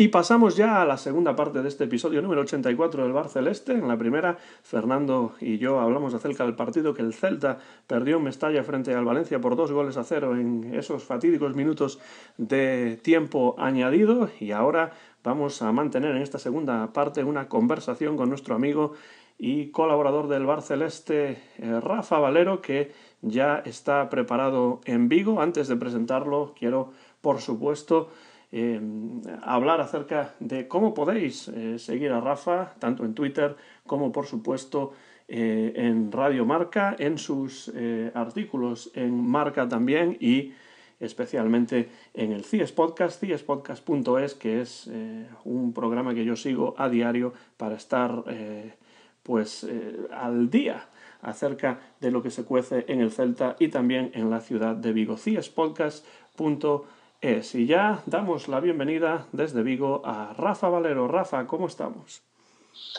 Y pasamos ya a la segunda parte de este episodio número 84 del Bar Celeste. En la primera, Fernando y yo hablamos acerca del partido que el Celta perdió en Mestalla frente al Valencia por 2-0 en esos fatídicos minutos de tiempo añadido. Y ahora vamos a mantener en esta segunda parte una conversación con nuestro amigo y colaborador del Bar Celeste, Rafa Valero, que ya está preparado en Vigo. Antes de presentarlo, quiero, por supuesto, hablar acerca de cómo podéis seguir a Rafa, tanto en Twitter como, por supuesto, en Radio Marca, en sus artículos en Marca también y especialmente en el CIES Podcast, ciespodcast.es, que es un programa que yo sigo a diario para estar al día acerca de lo que se cuece en el Celta y también en la ciudad de Vigo. ciespodcast.es. Y ya damos la bienvenida desde Vigo a Rafa Valero. Rafa, ¿cómo estamos?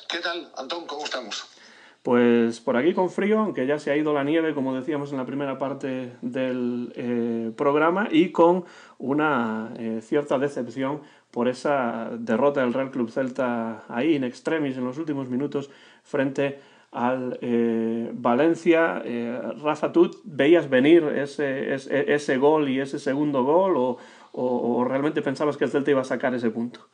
¿Qué tal, Antón? ¿Cómo estamos? Pues por aquí con frío, aunque ya se ha ido la nieve, como decíamos en la primera parte del programa, y con una cierta decepción por esa derrota del Real Club Celta ahí in extremis en los últimos minutos frente al Valencia. Rafa, ¿tú veías venir ese gol y ese segundo gol o realmente pensabas que el Celta iba a sacar ese punto?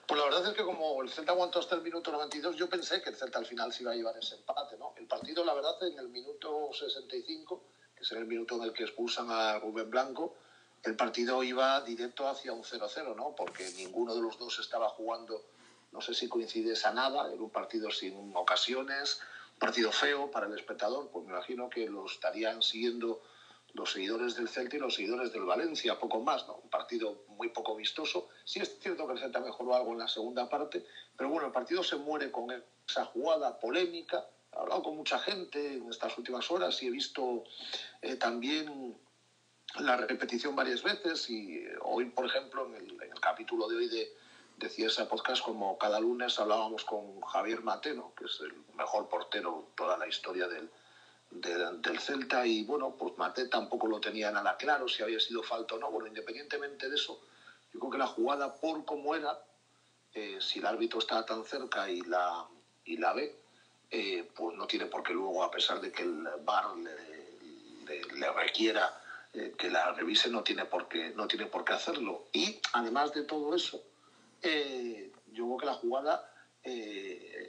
Pues la verdad es que como el Celta aguantó hasta el minuto 92, yo pensé que el Celta al final se iba a llevar ese empate, ¿no? El partido, la verdad, en el minuto 65, que es el minuto en el que expulsan a Rubén Blanco, el partido iba directo hacia un 0-0, ¿no? Porque ninguno de los dos estaba jugando, no sé si coincides a nada, era un partido sin ocasiones, un partido feo para el espectador, pues me imagino que lo estarían siguiendo los seguidores del Celta y los seguidores del Valencia, poco más, ¿no? Un partido muy poco vistoso. Sí es cierto que el Celta mejoró algo en la segunda parte, pero bueno, el partido se muere con esa jugada polémica. He hablado con mucha gente en estas últimas horas y he visto también la repetición varias veces y hoy, por ejemplo, en el capítulo de hoy de Ciesa Podcast, como cada lunes hablábamos con Javier Mateno, que es el mejor portero de toda la historia del Celta, y bueno, pues Mate tampoco lo tenía nada claro si había sido falta o no. Bueno, independientemente de eso, yo creo que la jugada, por cómo era, si el árbitro está tan cerca y la ve, pues no tiene por qué luego, a pesar de que el VAR le requiera que la revise, no tiene por qué hacerlo. Y además de todo eso, yo creo que la jugada,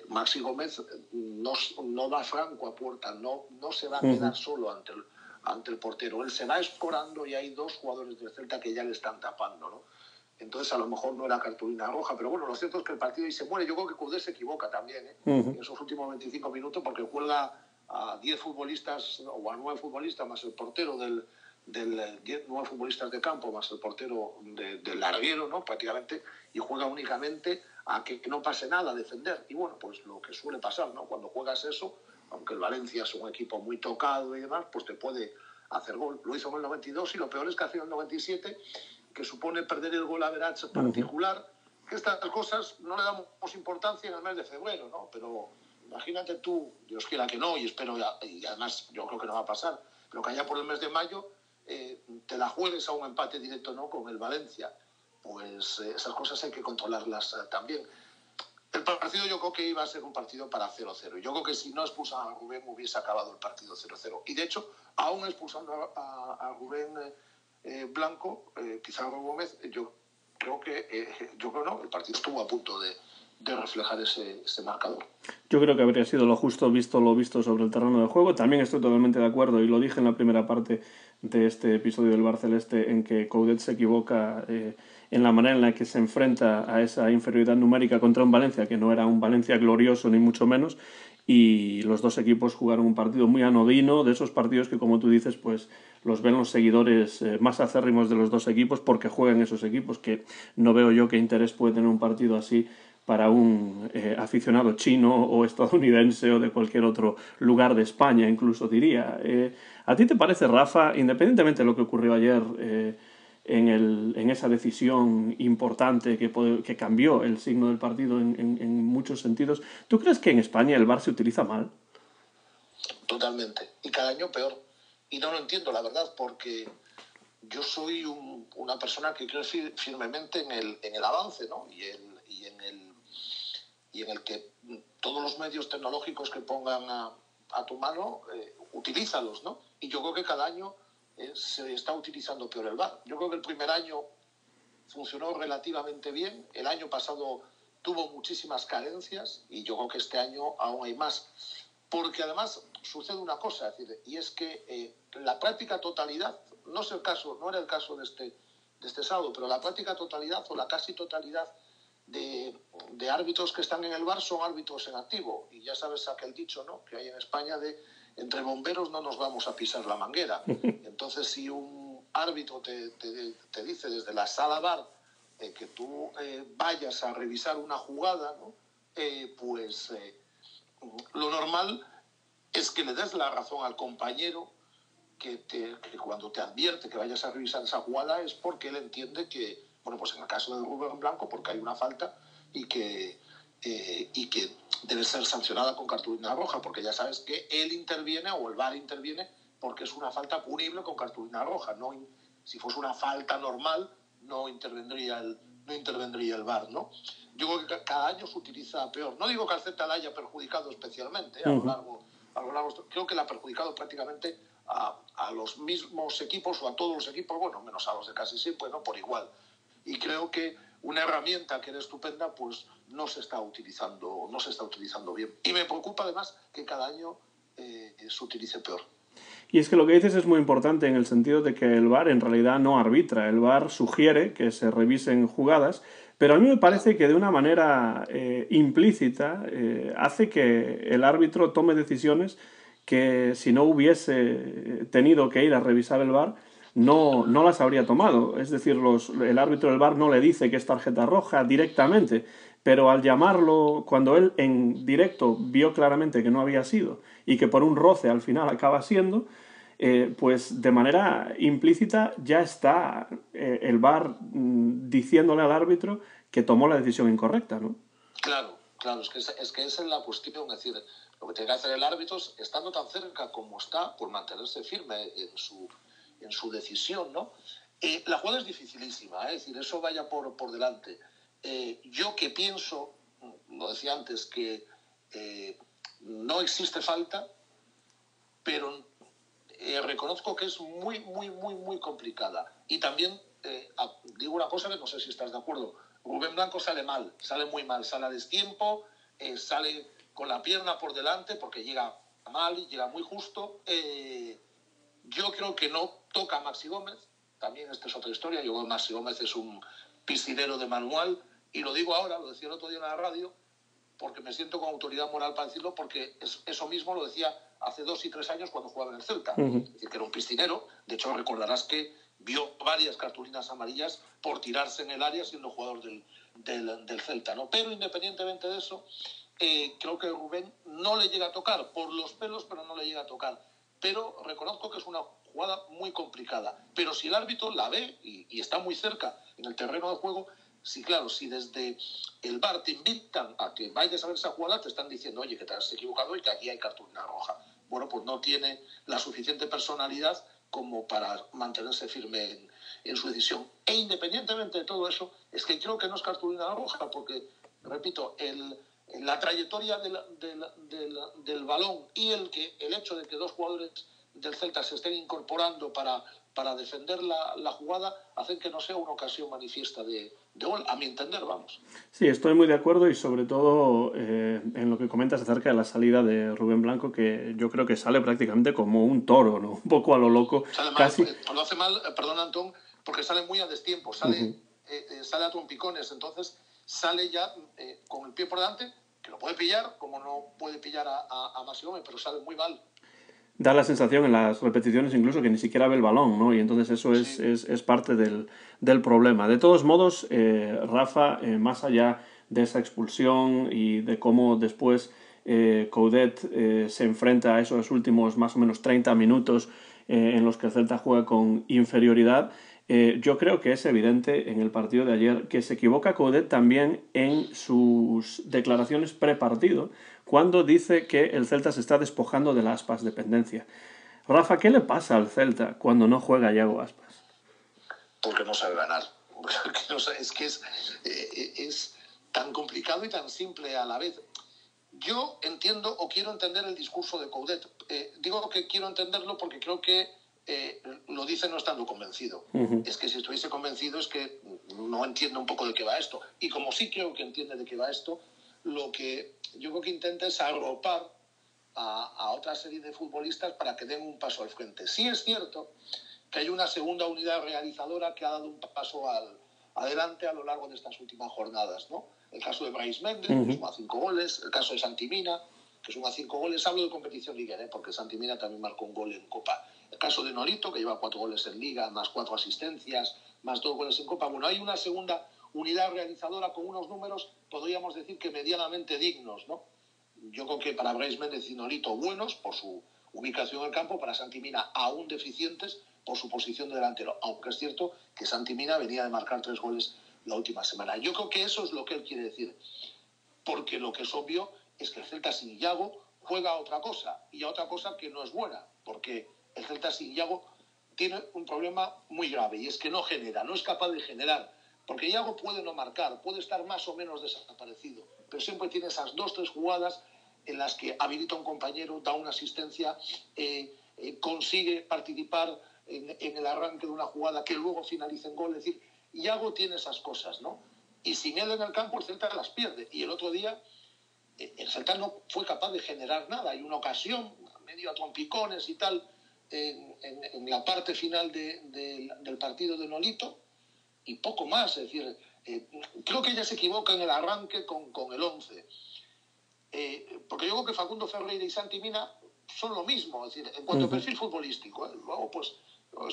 Maxi Gómez no da franco a puerta, no se va a quedar solo ante el portero. Él se va escorando y hay dos jugadores del Celta que ya le están tapando, ¿no? Entonces a lo mejor no era cartulina roja, pero bueno, lo cierto es que el partido ahí se muere. Yo creo que Coudet se equivoca también, en esos últimos 25 minutos, porque juega a 10 futbolistas o a 9 futbolistas más el portero del 9 futbolistas de campo más el portero del larguero, ¿no? Prácticamente, y juega únicamente a que no pase nada, a defender. Y bueno, pues lo que suele pasar, ¿no? Cuando juegas eso, aunque el Valencia es un equipo muy tocado y demás, pues te puede hacer gol. Lo hizo en el 92 y lo peor es que hace en el 97, que supone perder el gol average particular, que estas cosas no le damos importancia en el mes de febrero, ¿no? Pero imagínate tú, Dios quiera que no, y espero, y además yo creo que no va a pasar, pero que allá por el mes de mayo te la juegues a un empate directo, ¿no?, con el Valencia. Pues esas cosas hay que controlarlas también. El partido yo creo que iba a ser un partido para 0-0. Yo creo que si no expulsan a Rubén hubiese acabado el partido 0-0. Y de hecho, aún expulsando a Rubén Blanco, quizá a Rubén Gómez, yo creo no, el partido estuvo a punto de reflejar ese marcador. Yo creo que habría sido lo justo visto lo visto sobre el terreno de juego. También estoy totalmente de acuerdo, y lo dije en la primera parte de este episodio del Bar Celeste, en que Coudet se equivoca en la manera en la que se enfrenta a esa inferioridad numérica contra un Valencia, que no era un Valencia glorioso ni mucho menos, y los dos equipos jugaron un partido muy anodino, de esos partidos que, como tú dices, pues los ven los seguidores más acérrimos de los dos equipos porque juegan esos equipos, que no veo yo qué interés puede tener un partido así para un aficionado chino o estadounidense o de cualquier otro lugar de España, incluso diría. ¿A ti te parece, Rafa, independientemente de lo que ocurrió ayer en esa decisión importante que cambió el signo del partido en muchos sentidos, ¿tú crees que en España el VAR se utiliza mal? Totalmente. Y cada año peor. Y no lo entiendo, la verdad, porque yo soy una persona que cree firmemente en el avance, ¿no? Y en el que todos los medios tecnológicos que pongan a tu mano, utilízalos, ¿no? Y yo creo que cada año se está utilizando peor el VAR. Yo creo que el primer año funcionó relativamente bien, el año pasado tuvo muchísimas carencias y yo creo que este año aún hay más. Porque además sucede una cosa, y es que la práctica totalidad, no era el caso de este sábado, pero la práctica totalidad o la casi totalidad de árbitros que están en el VAR son árbitros en activo. Y ya sabes aquel dicho, ¿no?, que hay en España de entre bomberos no nos vamos a pisar la manguera. Entonces, si un árbitro te dice desde la sala VAR que tú vayas a revisar una jugada, ¿no?, lo normal es que le des la razón al compañero que cuando te advierte que vayas a revisar esa jugada es porque él entiende que, bueno, pues en el caso de Rubén Blanco, porque hay una falta y que debe ser sancionada con cartulina roja, porque ya sabes que él interviene o el VAR interviene porque es una falta punible con cartulina roja. No, si fuese una falta normal, no intervendría el VAR, ¿no? Yo creo que cada año se utiliza peor. No digo que al Celta la haya perjudicado especialmente a lo largo. Creo que la ha perjudicado prácticamente a los mismos equipos o a todos los equipos, bueno, menos a los de casi siempre, ¿no?, por igual. Y creo que una herramienta que era estupenda, pues no se está utilizando bien. Y me preocupa además que cada año se utilice peor. Y es que lo que dices es muy importante en el sentido de que el VAR en realidad no arbitra, el VAR sugiere que se revisen jugadas, pero a mí me parece que de una manera implícita hace que el árbitro tome decisiones que si no hubiese tenido que ir a revisar el VAR, no las habría tomado. Es decir, el árbitro del VAR no le dice que es tarjeta roja directamente, pero al llamarlo, cuando él en directo vio claramente que no había sido y que por un roce al final acaba siendo, pues de manera implícita ya está el VAR diciéndole al árbitro que tomó la decisión incorrecta, ¿no? Claro, es que esa es la cuestión. Es decir, lo que tiene que hacer el árbitro, estando tan cerca como está, por mantenerse firme en su decisión, ¿no? La jugada es dificilísima, es decir, eso vaya por delante. Yo que pienso, lo decía antes, que no existe falta, pero reconozco que es muy, muy, muy, muy complicada. Y también digo una cosa que no sé si estás de acuerdo. Rubén Blanco sale mal, sale muy mal, sale a destiempo, sale con la pierna por delante porque llega mal y llega muy justo. Yo creo que no toca a Maxi Gómez, también esta es otra historia. Yo creo que Maxi Gómez es un piscinero de manual, y lo digo ahora, lo decía el otro día en la radio, porque me siento con autoridad moral para decirlo, porque eso mismo lo decía hace 2 y 3 años cuando jugaba en el Celta. Es decir, que era un piscinero. De hecho, recordarás que vio varias cartulinas amarillas por tirarse en el área siendo jugador del Celta, ¿no? Pero independientemente de eso, creo que Rubén no le llega a tocar, por los pelos, pero no le llega a tocar. Pero reconozco que es una jugada muy complicada. Pero si el árbitro la ve y está muy cerca en el terreno de juego, sí, claro, si desde el VAR te invitan a que vayas a ver esa jugada, te están diciendo, oye, que te has equivocado y que aquí hay cartulina roja. Bueno, pues no tiene la suficiente personalidad como para mantenerse firme en su decisión. E independientemente de todo eso, es que creo que no es cartulina roja, porque, repito, la trayectoria del balón y el hecho de que 2 jugadores del Celta se estén incorporando para defender la jugada hacen que no sea una ocasión manifiesta de gol, a mi entender, vamos. Sí, estoy muy de acuerdo, y sobre todo en lo que comentas acerca de la salida de Rubén Blanco, que yo creo que sale prácticamente como un toro, ¿no? Un poco a lo loco. Sale mal, casi... lo hace mal, perdón, Antón, porque sale muy a destiempo, sale a trompicones, entonces sale ya con el pie por delante, que lo puede pillar, como no puede pillar a Maxi Gómez, pero sale muy mal. Da la sensación en las repeticiones incluso que ni siquiera ve el balón, ¿no? Y entonces eso es parte del problema. De todos modos, Rafa, más allá de esa expulsión y de cómo después Coudet se enfrenta a esos últimos más o menos 30 minutos en los que el Celta juega con inferioridad, yo creo que es evidente en el partido de ayer que se equivoca Coudet también en sus declaraciones prepartido, cuando dice que el Celta se está despojando de la Aspas dependencia. Rafa, ¿qué le pasa al Celta cuando no juega Yago Aspas? porque no sabe ganar. Es que es tan complicado y tan simple a la vez. Yo entiendo o quiero entender el discurso de Coudet. Digo que quiero entenderlo porque creo que lo dice no estando convencido. Es que si estuviese convencido es que no entiende un poco de qué va esto. Y como sí creo que entiende de qué va esto, lo que yo creo que intenta es arropar a otra serie de futbolistas para que den un paso al frente. Sí es cierto que hay una segunda unidad realizadora que ha dado un paso adelante a lo largo de estas últimas jornadas, ¿no? El caso de Brais Méndez, que suma 5 goles, el caso de Santi Mina, que suma 5 goles. Hablo de competición liguera, porque Santi Mina también marcó un gol en Copa. El caso de Nolito, que lleva 4 goles en Liga, más 4 asistencias, más 2 goles en Copa. Bueno, hay una segunda unidad realizadora con unos números, podríamos decir que medianamente dignos, ¿no? Yo creo que para Brais Méndez y Nolito buenos por su ubicación en el campo, para Santi Mina aún deficientes por su posición de delantero, aunque es cierto que Santi Mina venía de marcar 3 goles la última semana. Yo creo que eso es lo que él quiere decir, porque lo que es obvio es que el Celta sin Iago juega a otra cosa, y a otra cosa que no es buena, porque el Celta sin Iago tiene un problema muy grave, y es que no genera, no es capaz de generar, porque Iago puede no marcar, puede estar más o menos desaparecido, pero siempre tiene esas 2-3 jugadas en las que habilita a un compañero, da una asistencia, consigue participar en el arranque de una jugada que luego finaliza en gol. Es decir, Iago tiene esas cosas, ¿no? Y sin él en el campo el Celta las pierde. Y el otro día el Celta no fue capaz de generar nada. Hay una ocasión, medio a trompicones y tal, en la parte final del partido de Nolito, y poco más. Es decir, creo que ella se equivoca en el arranque con el 11. Porque yo creo que Facundo Ferreira y Santi Mina son lo mismo, es decir, en cuanto a perfil futbolístico. Luego, pues,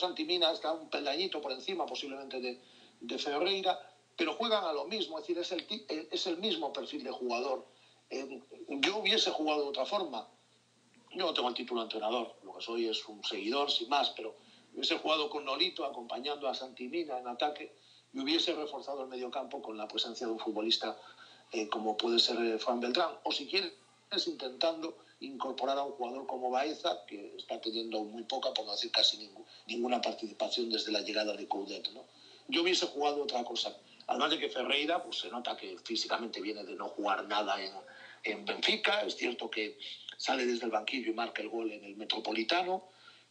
Santi Mina está un peldañito por encima posiblemente de Ferreira, pero juegan a lo mismo, es decir, es el mismo perfil de jugador. Yo hubiese jugado de otra forma. Yo no tengo el título de entrenador, lo que soy es un seguidor, sin más, pero hubiese jugado con Nolito acompañando a Santi Mina en ataque y hubiese reforzado el mediocampo con la presencia de un futbolista como puede ser Fran Beltrán, o si quieres intentando incorporar a un jugador como Baeza, que está teniendo muy poca, por no decir casi ninguna participación desde la llegada de Coudet, ¿no? Yo hubiese jugado otra cosa. Además de que Ferreira, pues se nota que físicamente viene de no jugar nada en Benfica. Es cierto que sale desde el banquillo y marca el gol en el Metropolitano,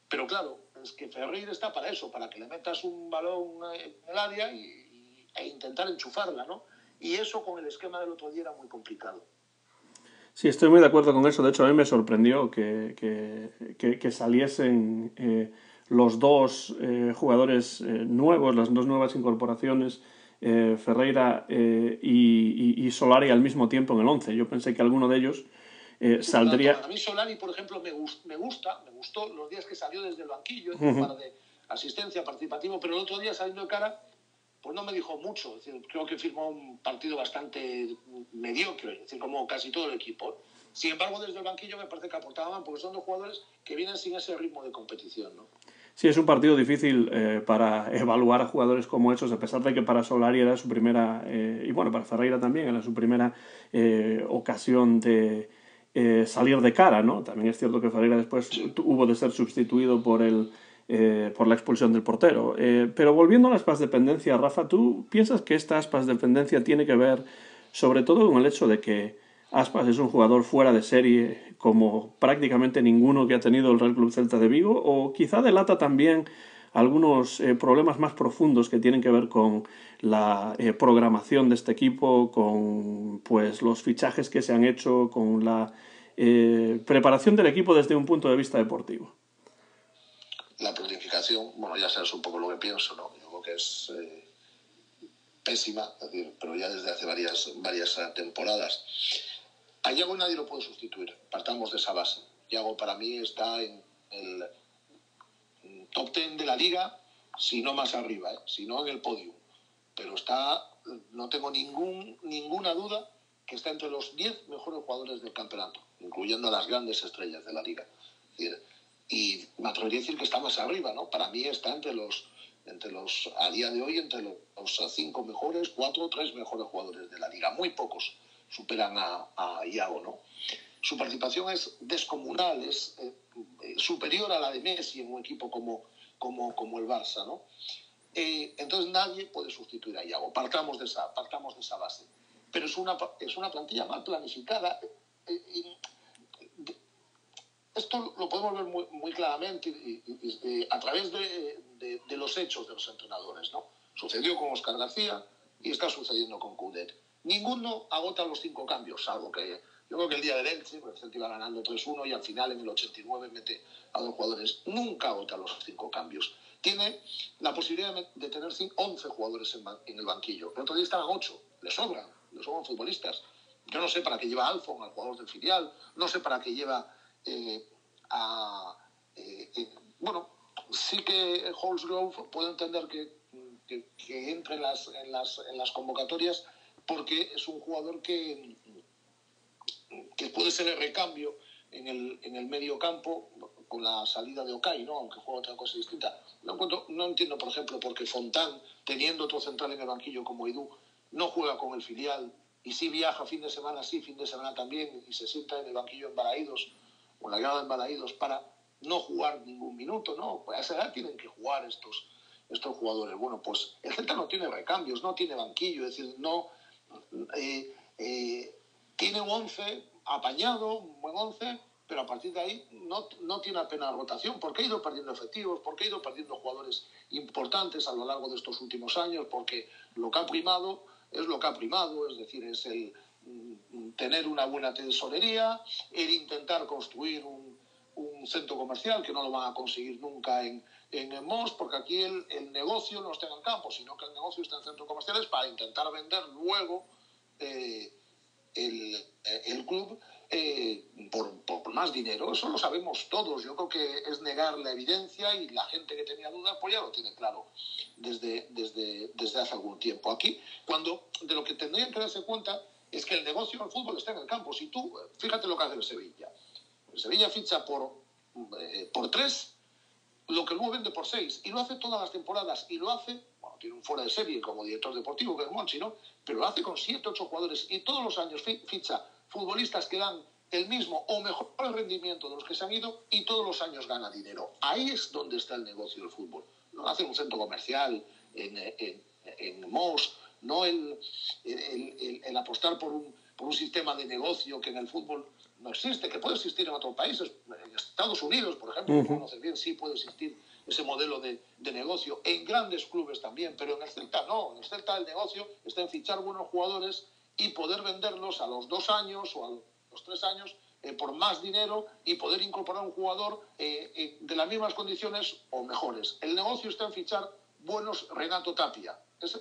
pero claro, es que Ferreira está para eso, para que le metas un balón en el área e intentar enchufarla, ¿no? Y eso con el esquema del otro día era muy complicado. Sí, estoy muy de acuerdo con eso. De hecho, a mí me sorprendió que saliesen los dos jugadores nuevos, las dos nuevas incorporaciones, Ferreira y Solari al mismo tiempo en el 11. Yo pensé que alguno de ellos saldría... A mí Solari, por ejemplo, me gustó los días que salió desde el banquillo, un par de asistencia participativo, pero el otro día saliendo de cara, pues no me dijo mucho. Es decir, creo que firmó un partido bastante mediocre, es decir, como casi todo el equipo. Sin embargo, desde el banquillo me parece que aportaban, porque son dos jugadores que vienen sin ese ritmo de competición, ¿no? Sí, es un partido difícil para evaluar a jugadores como esos, a pesar de que para Solari era su primera, y bueno, para Ferreira también era su primera ocasión de salir de cara, ¿no? También es cierto que Ferreira después hubo de ser sustituido por la expulsión del portero. Pero volviendo a la aspas dependencia, Rafa, ¿tú piensas que esta aspas dependencia tiene que ver sobre todo con el hecho de que Aspas es un jugador fuera de serie como prácticamente ninguno que ha tenido el Real Club Celta de Vigo, o quizá delata también algunos problemas más profundos que tienen que ver con la programación de este equipo, con pues los fichajes que se han hecho, con la preparación del equipo desde un punto de vista deportivo? La planificación, bueno, ya sabes un poco lo que pienso, ¿no? Yo creo que es pésima, es decir, pero ya desde hace varias temporadas. A Iago nadie lo puede sustituir, partamos de esa base. Iago para mí está en el top 10 de la liga, si no más arriba, si no en el podio. Pero no tengo ninguna duda que está entre los 10 mejores jugadores del campeonato, incluyendo a las grandes estrellas de la liga. Es decir, y me atrevería a decir que está más arriba, ¿no? Para mí está a día de hoy, entre los 5 mejores, 4 o 3 mejores jugadores de la liga. Muy pocos superan a Iago, ¿no? Su participación es descomunal, es superior a la de Messi en un equipo como el Barça, ¿no? Entonces nadie puede sustituir a Iago. Partamos de esa base. Pero es una plantilla mal planificada. Esto lo podemos ver muy claramente a través de los hechos de los entrenadores, ¿no? Sucedió con Óscar García y está sucediendo con Coudet. Ninguno agota los 5 cambios, salvo que yo creo que el día del Elche, porque el Celta iba ganando 3-1 y al final en el 89 mete a 2 jugadores. Nunca agota los 5 cambios. Tiene la posibilidad de tener 11 jugadores en el banquillo. El otro día estaban 8. Le sobran futbolistas. Yo no sé para qué lleva a Alfon, al jugador del filial. No sé para qué lleva bueno, sí que Holsgrove puedo entender que entre en las convocatorias porque es un jugador que puede ser el recambio en el medio campo con la salida de Okay, ¿no? Aunque juega otra cosa distinta. No entiendo, por ejemplo, por qué Fontán, teniendo otro central en el banquillo como Edu, no juega con el filial y sí viaja fin de semana sí, fin de semana también, y se sienta en el banquillo en Balaídos o en la grada en Balaídos para no jugar ningún minuto, ¿no? Pues a esa edad tienen que jugar estos jugadores. Bueno, pues el Celta no tiene recambios, no tiene banquillo, es decir, no tiene un 11 apañado, un buen 11, pero a partir de ahí no tiene apenas rotación, porque ha ido perdiendo efectivos, porque ha ido perdiendo jugadores importantes a lo largo de estos últimos años, porque lo que ha primado es lo que ha primado, es decir, es el tener una buena tesorería, el intentar construir un centro comercial, que no lo van a conseguir nunca en Mos, porque aquí el negocio no está en el campo, sino que el negocio está en centros comerciales para intentar vender luego el club por más dinero. Eso lo sabemos todos. Yo creo que es negar la evidencia y la gente que tenía dudas pues ya lo tiene claro desde hace algún tiempo. Aquí, de lo que tendrían que darse cuenta es que el negocio del fútbol está en el campo. Si tú, fíjate lo que hace el Sevilla. El Sevilla ficha por 3 lo que luego vende por 6 y lo hace todas las temporadas y lo hace, bueno, tiene un fuera de serie como director deportivo que es Monchi, ¿no? Pero lo hace con 7, 8 jugadores y todos los años ficha futbolistas que dan el mismo o mejor rendimiento de los que se han ido y todos los años gana dinero. Ahí es donde está el negocio del fútbol. No hace un centro comercial en Mos, no el apostar por un sistema de negocio que en el fútbol no existe, que puede existir en otros países. En Estados Unidos, por ejemplo, que conoces bien, sí puede existir ese modelo de negocio. En grandes clubes también, pero en el Celta no. En el Celta el negocio está en fichar buenos jugadores y poder venderlos a los 2 años o a los 3 años por más dinero y poder incorporar un jugador de las mismas condiciones o mejores. El negocio está en fichar buenos Renato Tapia.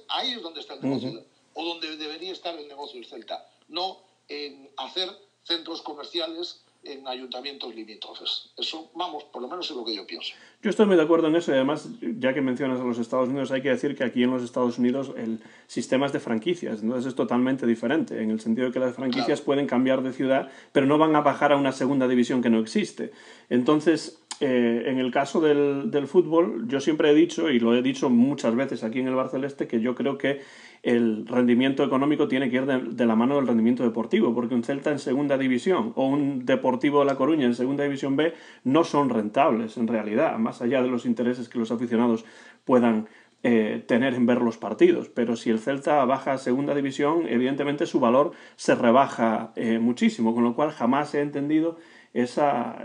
Ahí es donde está el negocio, o donde debería estar el negocio del Celta. No en hacer centros comerciales en ayuntamientos limítrofes. Eso, vamos, por lo menos es lo que yo pienso. Yo estoy muy de acuerdo en eso y además, ya que mencionas a los Estados Unidos, hay que decir que aquí en los Estados Unidos el sistema es de franquicias, entonces es totalmente diferente, en el sentido de que las franquicias pueden cambiar de ciudad, pero no van a bajar a una segunda división que no existe. Entonces, en el caso del fútbol, yo siempre he dicho, y lo he dicho muchas veces aquí en el Barceleste, que yo creo que el rendimiento económico tiene que ir de la mano del rendimiento deportivo, porque un Celta en segunda división o un Deportivo de La Coruña en segunda división B no son rentables en realidad, más allá de los intereses que los aficionados puedan tener en ver los partidos. Pero si el Celta baja a segunda división, evidentemente su valor se rebaja muchísimo, con lo cual jamás he entendido esa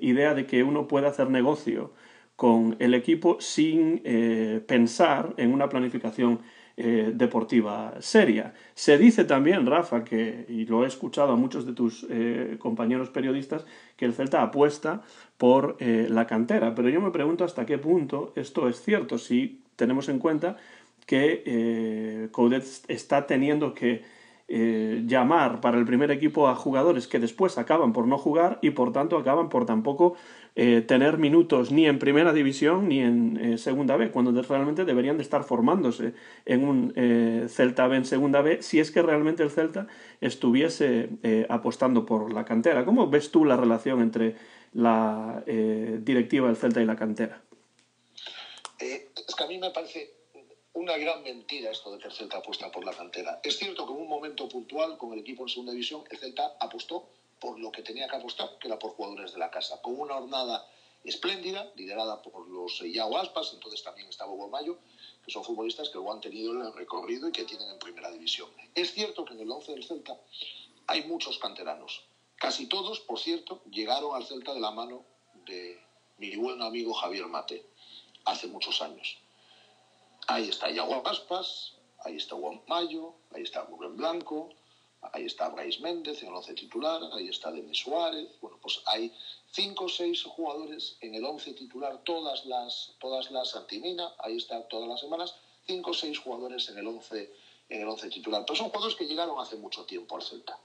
idea de que uno pueda hacer negocio con el equipo sin pensar en una planificación deportiva seria. Se dice también, Rafa, y lo he escuchado a muchos de tus compañeros periodistas, que el Celta apuesta por la cantera, pero yo me pregunto hasta qué punto esto es cierto, si tenemos en cuenta que Coudet está teniendo que llamar para el primer equipo a jugadores que después acaban por no jugar y por tanto acaban por tampoco tener minutos ni en primera división ni en segunda B, cuando realmente deberían de estar formándose en un Celta B en segunda B, si es que realmente el Celta estuviese apostando por la cantera. ¿Cómo ves tú la relación entre la directiva del Celta y la cantera? Es que a mí me parece una gran mentira esto de que el Celta apuesta por la cantera. Es cierto que en un momento puntual, con el equipo en segunda división, el Celta apostó por lo que tenía que apostar, que era por jugadores de la casa, con una jornada espléndida, liderada por los Iago Aspas, entonces también estaba Hugo Mayo, que son futbolistas que luego han tenido el recorrido y que tienen en primera división. Es cierto que en el 11 del Celta hay muchos canteranos. Casi todos, por cierto, llegaron al Celta de la mano de mi buen amigo Javier Mate, hace muchos años. Ahí está Iago Aspas, ahí está Juan Mayo, ahí está Rubén Blanco, ahí está Brais Méndez en el 11 titular, ahí está Denis Suárez. Bueno, pues hay 5 o 6 jugadores en el 11 titular, todas las Santimina, ahí está todas las semanas, 5 o 6 jugadores en el 11 titular. Pero son jugadores que llegaron hace mucho tiempo al Celta.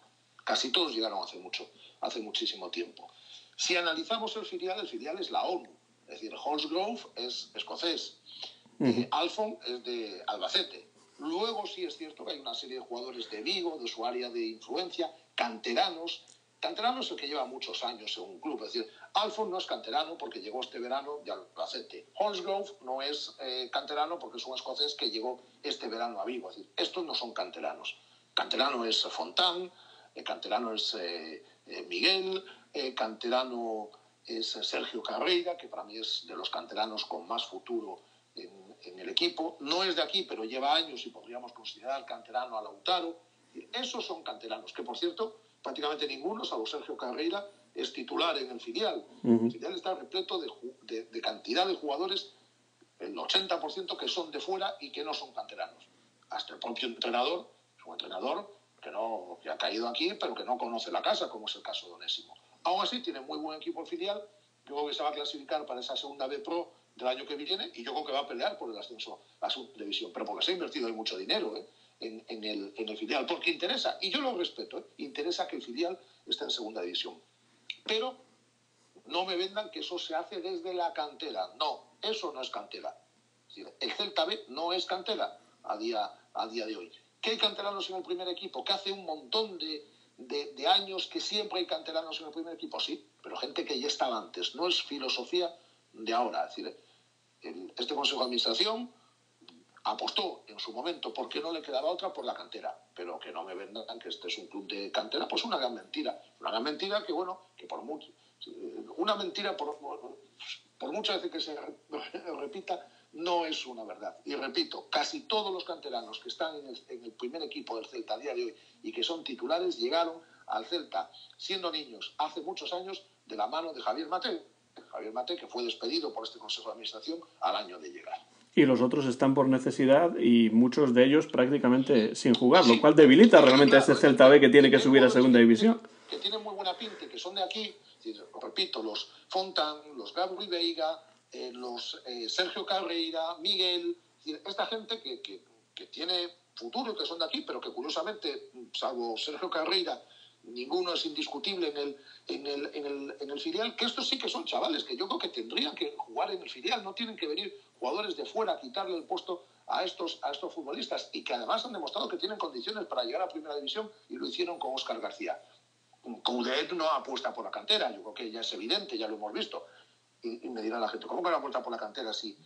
Casi todos llegaron hace muchísimo tiempo. Si analizamos el filial es la ONU. Es decir, Holsgrove es escocés, Alfon es de Albacete. Luego sí es cierto que hay una serie de jugadores de Vigo, de su área de influencia, canteranos. Canterano es el que lleva muchos años en un club. Es decir, Alfon no es canterano porque llegó este verano de Albacete. Holsgrove no es canterano porque es un escocés que llegó este verano a Vigo. Es decir, estos no son canteranos. Canterano es Fontán, canterano es Miguel, canterano es Sergio Carreira, que para mí es de los canteranos con más futuro en el equipo. No es de aquí, pero lleva años y podríamos considerar canterano a Lautaro. Esos son canteranos, que por cierto, prácticamente ninguno, salvo Sergio Carreira, es titular en el filial. El filial está repleto de cantidad de jugadores, el 80% que son de fuera y que no son canteranos. Hasta el propio entrenador, es un entrenador que ha caído aquí, pero que no conoce la casa, como es el caso de Onésimo. Aún así, tiene muy buen equipo el filial. Yo creo que se va a clasificar para esa segunda B Pro del año que viene y yo creo que va a pelear por el ascenso a segunda división, pero porque se ha invertido ahí mucho dinero en el filial, porque interesa, y yo lo respeto, interesa que el filial esté en segunda división. Pero no me vendan que eso se hace desde la cantera. No, eso no es cantera. Es decir, el Celta B no es cantera a día de hoy. ¿Que hay canteranos en el primer equipo? ¿Que hace un montón de años que siempre hay canteranos en el primer equipo? Sí, pero gente que ya estaba antes. No es filosofía de ahora. Es decir, este Consejo de Administración apostó en su momento, porque no le quedaba otra, por la cantera. Pero que no me vendan que este es un club de cantera, pues una gran mentira. Una gran mentira que, bueno, que por mucho... Una mentira, por muchas veces que se repita, no es una verdad. Y repito, casi todos los canteranos que están en el primer equipo del Celta a día de hoy y que son titulares llegaron al Celta siendo niños hace muchos años de la mano de Javier Mate. Javier Mate, que fue despedido por este Consejo de Administración al año de llegar. Y los otros están por necesidad y muchos de ellos prácticamente sin jugar, lo cual debilita realmente a ese Celta B que tiene que subir a segunda división. Que tienen muy buena pinta, que son de aquí, repito, los Fontán, los Gabriel Veiga, los Sergio Carreira, Miguel, esta gente que tiene futuro, que son de aquí, pero que curiosamente, salvo Sergio Carreira, ninguno es indiscutible en el filial, que estos sí que son chavales, que yo creo que tendrían que jugar en el filial, no tienen que venir jugadores de fuera a quitarle el puesto a estos futbolistas, y que además han demostrado que tienen condiciones para llegar a primera división, y lo hicieron con Óscar García. Coudet no apuesta por la cantera, yo creo que ya es evidente, ya lo hemos visto. Y me dirá la gente, ¿cómo que no apuesta por la cantera si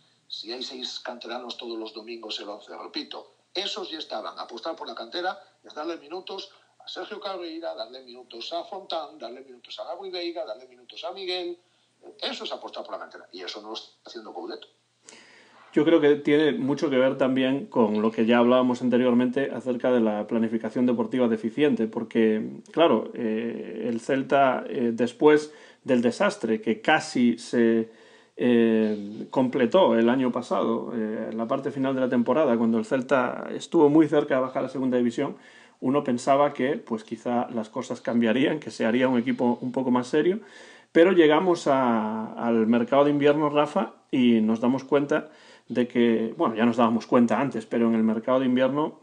hay 6 canteranos todos los domingos el 11? Repito, esos ya estaban. Apostar por la cantera es darle minutos a Sergio Carreira, darle minutos a Fontán, darle minutos a Gabriel Veiga, darle minutos a Miguel. Eso es apostar por la cantera, y eso no lo está haciendo Coudet. Yo creo que tiene mucho que ver también con lo que ya hablábamos anteriormente acerca de la planificación deportiva deficiente, porque, claro, el Celta, después del desastre que casi se completó el año pasado, en la parte final de la temporada, cuando el Celta estuvo muy cerca de bajar a segunda división, uno pensaba que pues quizá las cosas cambiarían, que se haría un equipo un poco más serio, pero llegamos al mercado de invierno, Rafa, y nos damos cuenta de que, bueno, ya nos dábamos cuenta antes, pero en el mercado de invierno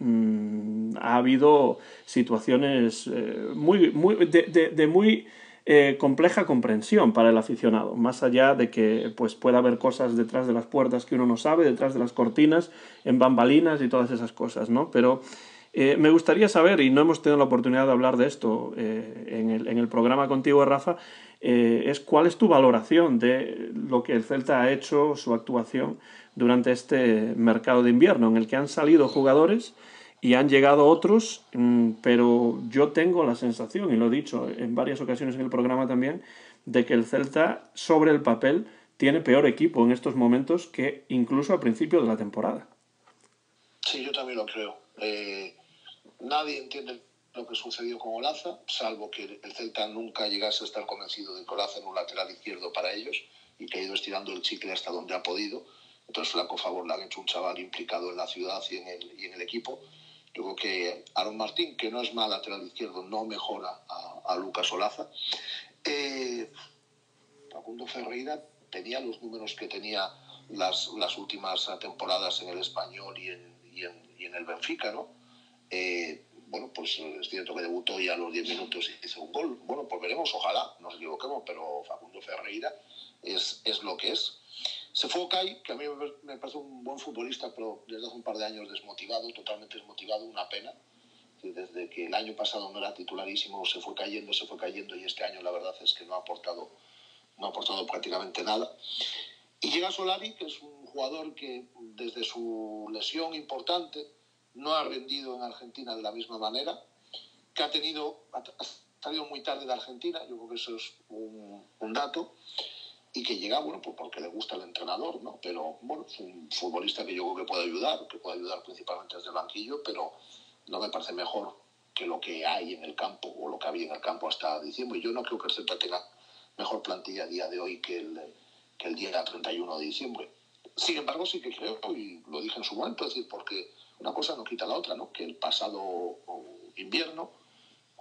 ha habido situaciones muy compleja comprensión para el aficionado, más allá de que pues pueda haber cosas detrás de las puertas que uno no sabe, detrás de las cortinas, en bambalinas y todas esas cosas, ¿no? Pero me gustaría saber, y no hemos tenido la oportunidad de hablar de esto en el programa contigo, Rafa, es cuál es tu valoración de lo que el Celta ha hecho, su actuación durante este mercado de invierno, en el que han salido jugadores y han llegado otros, pero yo tengo la sensación, y lo he dicho en varias ocasiones en el programa también, de que el Celta, sobre el papel, tiene peor equipo en estos momentos que incluso al principio de la temporada. Sí, yo también lo creo. Nadie entiende lo que sucedió con Olaza, salvo que el Celta nunca llegase a estar convencido de que Olaza era un lateral izquierdo para ellos y que ha ido estirando el chicle hasta donde ha podido. Entonces, flaco favor le han hecho un chaval implicado en la ciudad y en el equipo. Yo creo que Aaron Martín, que no es mal lateral izquierdo, no mejora a Lucas Olaza. Facundo Ferreira tenía los números que tenía las últimas temporadas en el Español y en el Benfica, ¿no? Bueno, pues es cierto que debutó y a los 10 minutos hizo un gol. Bueno, pues veremos, ojalá nos equivoquemos, pero Facundo Ferreira es lo que es. Se fue Okai, que a mí me parece un buen futbolista, pero desde hace un par de años desmotivado, totalmente desmotivado, una pena. Desde que el año pasado no era titularísimo, se fue cayendo, y este año la verdad es que no ha aportado prácticamente nada. Y llega Solari, que es un jugador que desde su lesión importante no ha rendido en Argentina de la misma manera, que ha salido muy tarde de Argentina, yo creo que eso es un dato, y que llega, bueno, pues porque le gusta el entrenador, ¿no? Pero, bueno, es un futbolista que yo creo que puede ayudar principalmente desde el banquillo, pero no me parece mejor que lo que hay en el campo, o lo que había en el campo hasta diciembre. Yo no creo que el Celta tenga mejor plantilla a día de hoy que el día 31 de diciembre. Sin embargo, sí que creo, y lo dije en su momento, es decir, porque una cosa no quita la otra, ¿no? Que el pasado invierno,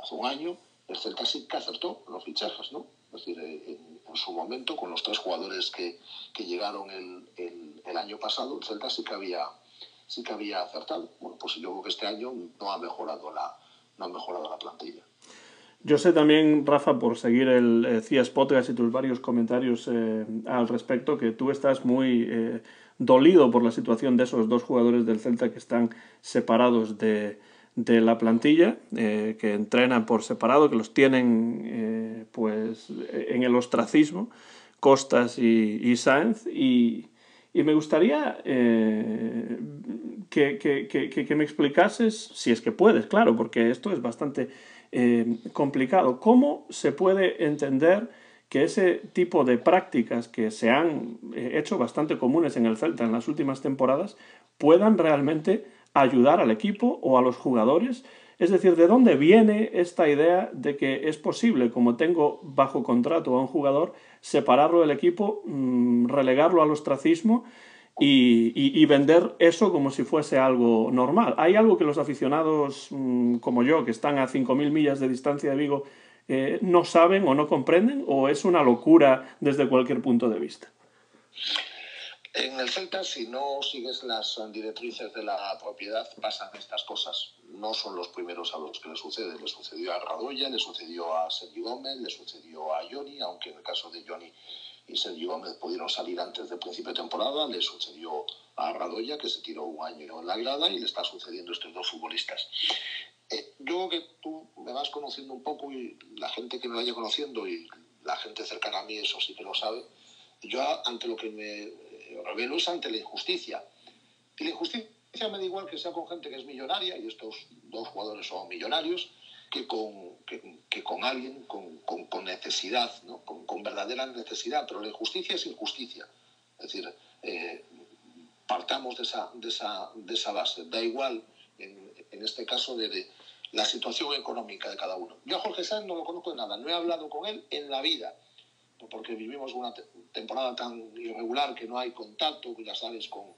hace un año, el Celta sí que acertó los fichajes, ¿no? Es decir, en su momento, con los 3 jugadores que llegaron el año pasado, el Celta sí que había acertado. Bueno, pues yo creo que este año no ha mejorado la plantilla. Yo sé también, Rafa, por seguir el CIAS Podcast y tus varios comentarios al respecto, que tú estás muy dolido por la situación de esos 2 jugadores del Celta que están separados de la plantilla, que entrenan por separado, que los tienen pues en el ostracismo, Costas y Sáenz, y me gustaría que me explicases, si es que puedes, claro, porque esto es bastante complicado. ¿Cómo se puede entender que ese tipo de prácticas que se han hecho bastante comunes en el Celta en las últimas temporadas puedan realmente ayudar al equipo o a los jugadores? Es decir, ¿de dónde viene esta idea de que es posible, como tengo bajo contrato a un jugador, separarlo del equipo, relegarlo al ostracismo y vender eso como si fuese algo normal? ¿Hay algo que los aficionados como yo, que están a 5.000 millas de distancia de Vigo, no saben o no comprenden, o es una locura desde cualquier punto de vista? En el Celta, si no sigues las directrices de la propiedad, pasan estas cosas. No son los primeros a los que le sucede. Le sucedió a Radoya, le sucedió a Sergi Gómez, le sucedió a Johnny, aunque en el caso de Johnny y Sergi Gómez pudieron salir antes del principio de temporada. Le sucedió a Radoya, que se tiró un año en la grada, y le está sucediendo a estos 2 futbolistas. Yo creo que tú me vas conociendo un poco, y la gente que me vaya conociendo y la gente cercana a mí, eso sí que lo sabe. Yo ante lo que me revelo es ante la injusticia. Y la injusticia me da igual que sea con gente que es millonaria, y estos 2 jugadores son millonarios, que con alguien con necesidad, ¿no? con verdadera necesidad. Pero la injusticia es injusticia. Es decir, partamos de esa base. Da igual, en este caso, de la situación económica de cada uno. Yo a Jorge Sáenz no lo conozco de nada, no he hablado con él en la vida, porque vivimos una temporada tan irregular que no hay contacto, ya sabes, con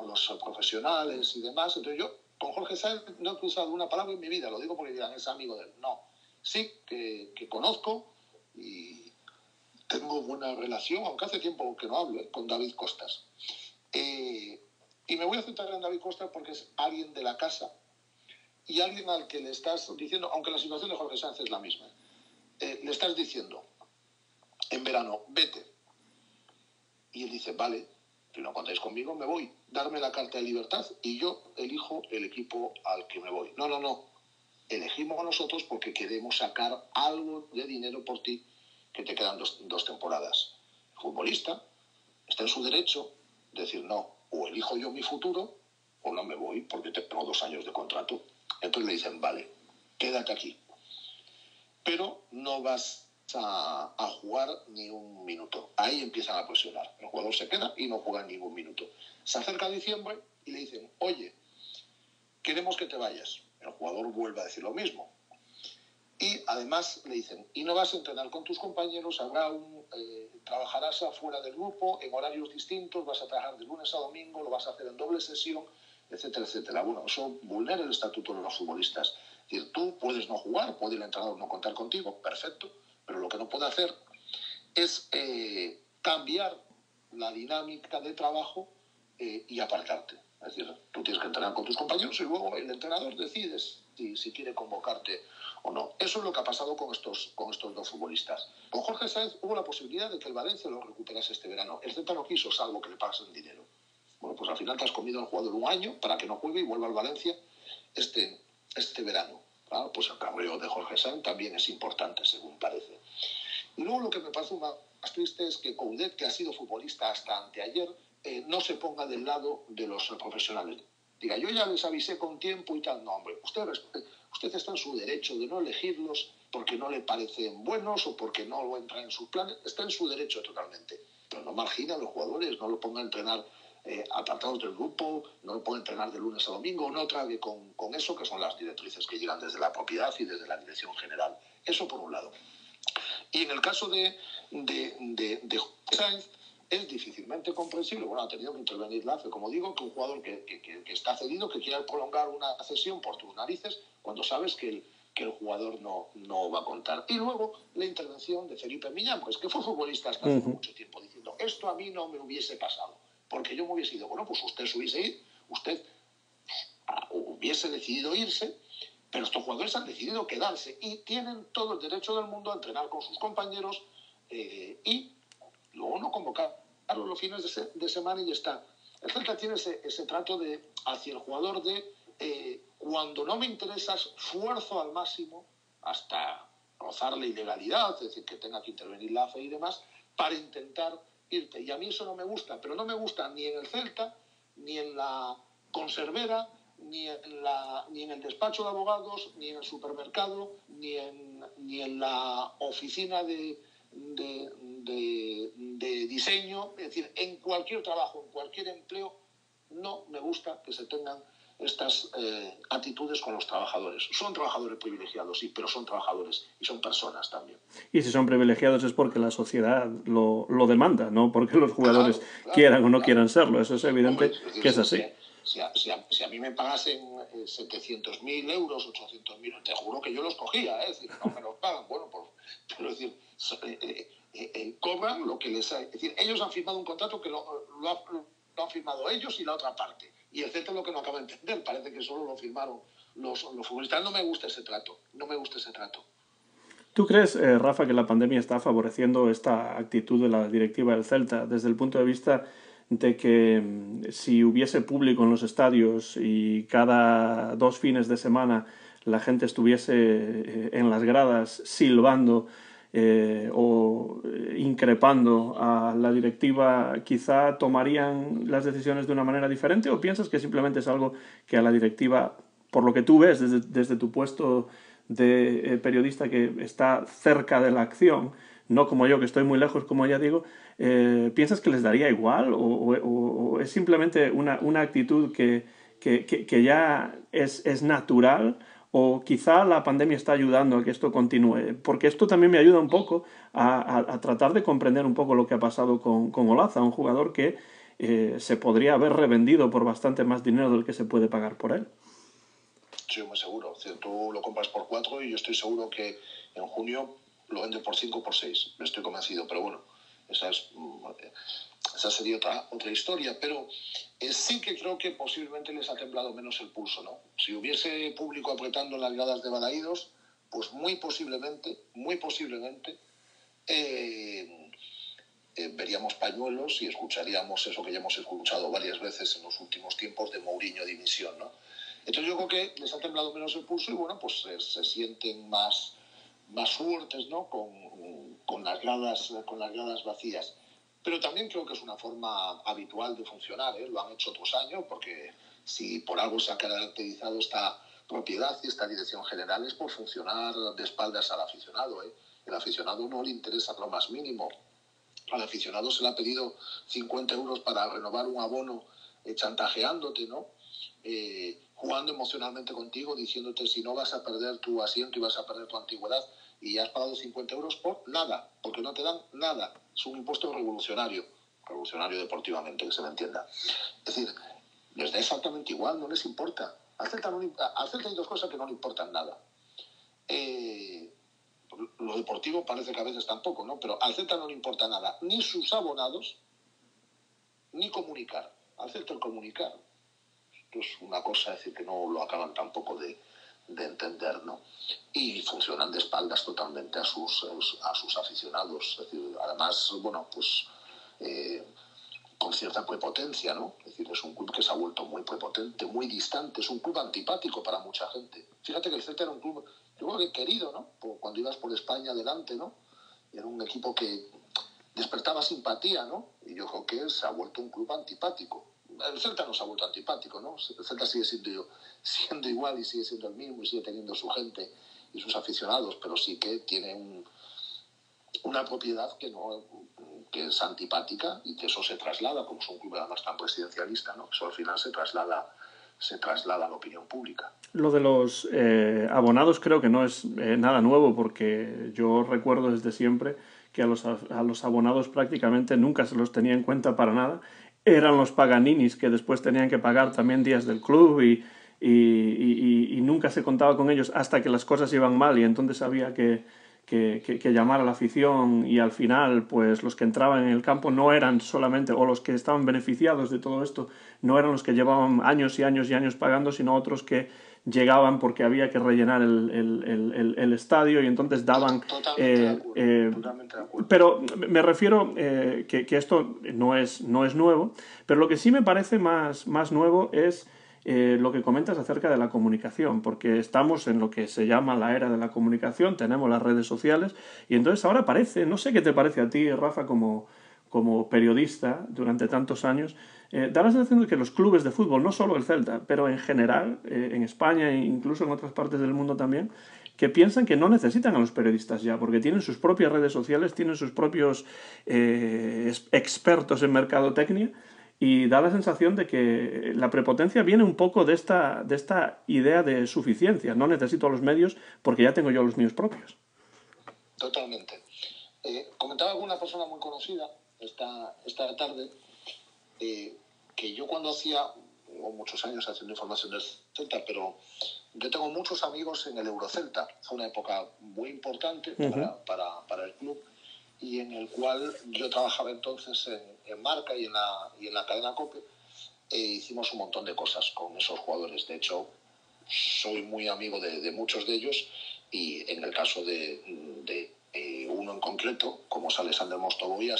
los profesionales y demás. Entonces yo con Jorge Sáenz no he cruzado una palabra en mi vida, lo digo porque dirán, es amigo de él. No, sí que conozco y tengo buena relación, aunque hace tiempo que no hablo, con David Costas. Y me voy a centrar en David Costas porque es alguien de la casa y alguien al que le estás diciendo, aunque la situación de Jorge Sáenz es la misma, le estás diciendo en verano, vete. Y él dice, vale, si no contáis conmigo, me voy. Darme la carta de libertad y yo elijo el equipo al que me voy. No. Elegimos a nosotros porque queremos sacar algo de dinero por ti, que te quedan dos temporadas. El futbolista está en su derecho de decir, no, o elijo yo mi futuro o no me voy porque tengo 2 años de contrato. Entonces le dicen, vale, quédate aquí. Pero no vas a jugar ni un minuto. Ahí empiezan a presionar. El jugador se queda y no juega ningún minuto. Se acerca diciembre y le dicen, oye, queremos que te vayas. El jugador vuelve a decir lo mismo. Y además le dicen, y no vas a entrenar con tus compañeros, trabajarás afuera del grupo, en horarios distintos, vas a trabajar de lunes a domingo, lo vas a hacer en doble sesión, etcétera, etcétera. Bueno, eso vulnera el estatuto de los futbolistas. Es decir, tú puedes no jugar, puede el entrenador no contar contigo, perfecto, pero lo que no puede hacer es cambiar la dinámica de trabajo y apartarte. Es decir, tú tienes que entrenar con tus compañeros y luego el entrenador decide si quiere convocarte o no. Eso es lo que ha pasado con estos dos futbolistas. Con Jorge Sáenz hubo la posibilidad de que el Valencia lo recuperase este verano. El Celta no quiso, salvo que le pasen dinero. Bueno, pues al final te has comido al jugador un año para que no juegue y vuelva al Valencia este verano. Claro, pues el carreo de Jorge Sáenz también es importante, según parece. Y luego lo que me parece más triste es que Coudet, que ha sido futbolista hasta anteayer, no se ponga del lado de los profesionales. Diga, yo ya les avisé con tiempo y tal. No, hombre, usted está en su derecho de no elegirlos porque no le parecen buenos o porque no lo entran en sus planes. Está en su derecho totalmente. Pero no margina a los jugadores, no lo ponga a entrenar apartados del grupo, no lo ponga a entrenar de lunes a domingo, no trague con eso, que son las directrices que llegan desde la propiedad y desde la dirección general. Eso por un lado. Y en el caso de Sainz, es difícilmente comprensible. Bueno, ha tenido que intervenir la AFE, como digo, que un jugador que está cedido, que quiera prolongar una cesión por tus narices, cuando sabes que el jugador no va a contar. Y luego la intervención de Felipe Millán, pues que fue futbolista hasta hace mucho tiempo, diciendo, esto a mí no me hubiese pasado, porque yo me hubiese ido. Bueno, pues usted se hubiese ido, usted hubiese decidido irse, pero estos jugadores han decidido quedarse y tienen todo el derecho del mundo a entrenar con sus compañeros y luego no convocar los fines de semana y ya está. El Celta tiene ese trato hacia el jugador de cuando no me interesas, fuerzo al máximo hasta rozar la ilegalidad, es decir, que tenga que intervenir la AFE y demás, para intentar irte. Y a mí eso no me gusta, pero no me gusta ni en el Celta, ni en la conservera, ni en el despacho de abogados, ni en el supermercado, ni en la oficina de diseño. Es decir, en cualquier trabajo, en cualquier empleo, no me gusta que se tengan estas actitudes con los trabajadores. Son trabajadores privilegiados, sí, pero son trabajadores y son personas también. Y si son privilegiados es porque la sociedad lo demanda, no porque los jugadores quieran o no quieran serlo. Eso es evidente. Hombre, que es así. Si a mí me pagasen 700.000 euros, 800.000, te juro que yo los cogía, es decir, no me los pagan. Bueno, pero es decir, cobran lo que les... Es decir, ellos han firmado un contrato que lo han firmado ellos y la otra parte. Y el Celta es lo que no acaba de entender. Parece que solo lo firmaron los futbolistas. No me gusta ese trato. ¿Tú crees, Rafa, que la pandemia está favoreciendo esta actitud de la directiva del Celta desde el punto de vista de que si hubiese público en los estadios y cada 2 fines de semana la gente estuviese en las gradas silbando o increpando a la directiva, quizá tomarían las decisiones de una manera diferente? ¿O piensas que simplemente es algo que a la directiva, por lo que tú ves desde tu puesto de periodista que está cerca de la acción, no como yo que estoy muy lejos, como ya digo, piensas que les daría igual o es simplemente una actitud que ya es natural? O quizá la pandemia está ayudando a que esto continúe, porque esto también me ayuda un poco a tratar de comprender un poco lo que ha pasado con Olaza, un jugador que se podría haber revendido por bastante más dinero del que se puede pagar por él. Sí, muy seguro. O sea, tú lo compras por 4 y yo estoy seguro que en junio lo vende por 5 o por 6. Me estoy convencido, pero bueno, esa sería otra historia. Pero sí que creo que posiblemente les ha temblado menos el pulso, ¿no? Si hubiese público apretando en las gradas de Balaídos, pues muy posiblemente veríamos pañuelos y escucharíamos eso que ya hemos escuchado varias veces en los últimos tiempos de Mourinho dimisión, ¿no? Entonces yo creo que les ha temblado menos el pulso y bueno, pues se sienten más fuertes, ¿no? Con las gradas vacías. Pero también creo que es una forma habitual de funcionar, ¿eh? Lo han hecho otros años, porque si por algo se ha caracterizado esta propiedad y esta dirección general es por funcionar de espaldas al aficionado, ¿eh? El aficionado no le interesa lo más mínimo. Al aficionado se le ha pedido 50 euros para renovar un abono chantajeándote, ¿no? jugando emocionalmente contigo, diciéndote si no vas a perder tu asiento y vas a perder tu antigüedad, y has pagado 50 euros por nada, porque no te dan nada. Es un impuesto revolucionario deportivamente, que se me entienda. Es decir, les da exactamente igual, no les importa. Al Celta hay dos cosas que no le importan nada. Lo deportivo parece que a veces tampoco, ¿no? Pero al Celta no le importa nada, ni sus abonados, ni comunicar. Al Celta el comunicar, esto es una cosa, es decir, que no lo acaban tampoco de entender, ¿no? Y funcionan de espaldas totalmente a sus aficionados. Es decir, además, bueno, pues con cierta prepotencia, ¿no? Es decir, es un club que se ha vuelto muy prepotente, muy distante, es un club antipático para mucha gente. Fíjate que el Celta era un club, yo creo que querido, ¿no? Cuando ibas por España adelante, ¿no? Era un equipo que despertaba simpatía, ¿no? Y yo creo que se ha vuelto un club antipático. El Celta no se ha vuelto antipático, ¿no? El Celta sigue siendo igual y sigue siendo el mismo y sigue teniendo su gente y sus aficionados, pero sí que tiene una propiedad que es antipática y que eso se traslada, como es un club además tan presidencialista, ¿no? Eso al final se traslada a la opinión pública. Lo de los abonados creo que no es nada nuevo, porque yo recuerdo desde siempre que a los abonados prácticamente nunca se los tenía en cuenta para nada. Eran los paganinis que después tenían que pagar también días del club y nunca se contaba con ellos hasta que las cosas iban mal, y entonces había que llamar a la afición, y al final pues los que entraban en el campo no eran solamente, o los que estaban beneficiados de todo esto, no eran los que llevaban años y años y años pagando, sino otros que llegaban porque había que rellenar el estadio, y entonces daban... Totalmente de acuerdo. Pero me refiero que esto no es nuevo, pero lo que sí me parece más nuevo es lo que comentas acerca de la comunicación, porque estamos en lo que se llama la era de la comunicación, tenemos las redes sociales, y entonces ahora parece, no sé qué te parece a ti, Rafa, como periodista durante tantos años, da la sensación de que los clubes de fútbol, no solo el Celta, pero en general, en España e incluso en otras partes del mundo también, que piensan que no necesitan a los periodistas ya, porque tienen sus propias redes sociales, tienen sus propios expertos en mercadotecnia, y da la sensación de que la prepotencia viene un poco de esta idea de suficiencia. No necesito a los medios porque ya tengo yo los míos propios. Totalmente. Comentaba con una persona muy conocida esta tarde que yo cuando hubo muchos años haciendo información del Celta, pero yo tengo muchos amigos en el Eurocelta. Fue una época muy importante para el club, y en el cual yo trabajaba entonces en Marca y en la cadena COPE. Hicimos un montón de cosas con esos jugadores. De hecho, soy muy amigo de muchos de ellos, y en el caso de uno en concreto, como es Alexander Mostovoy,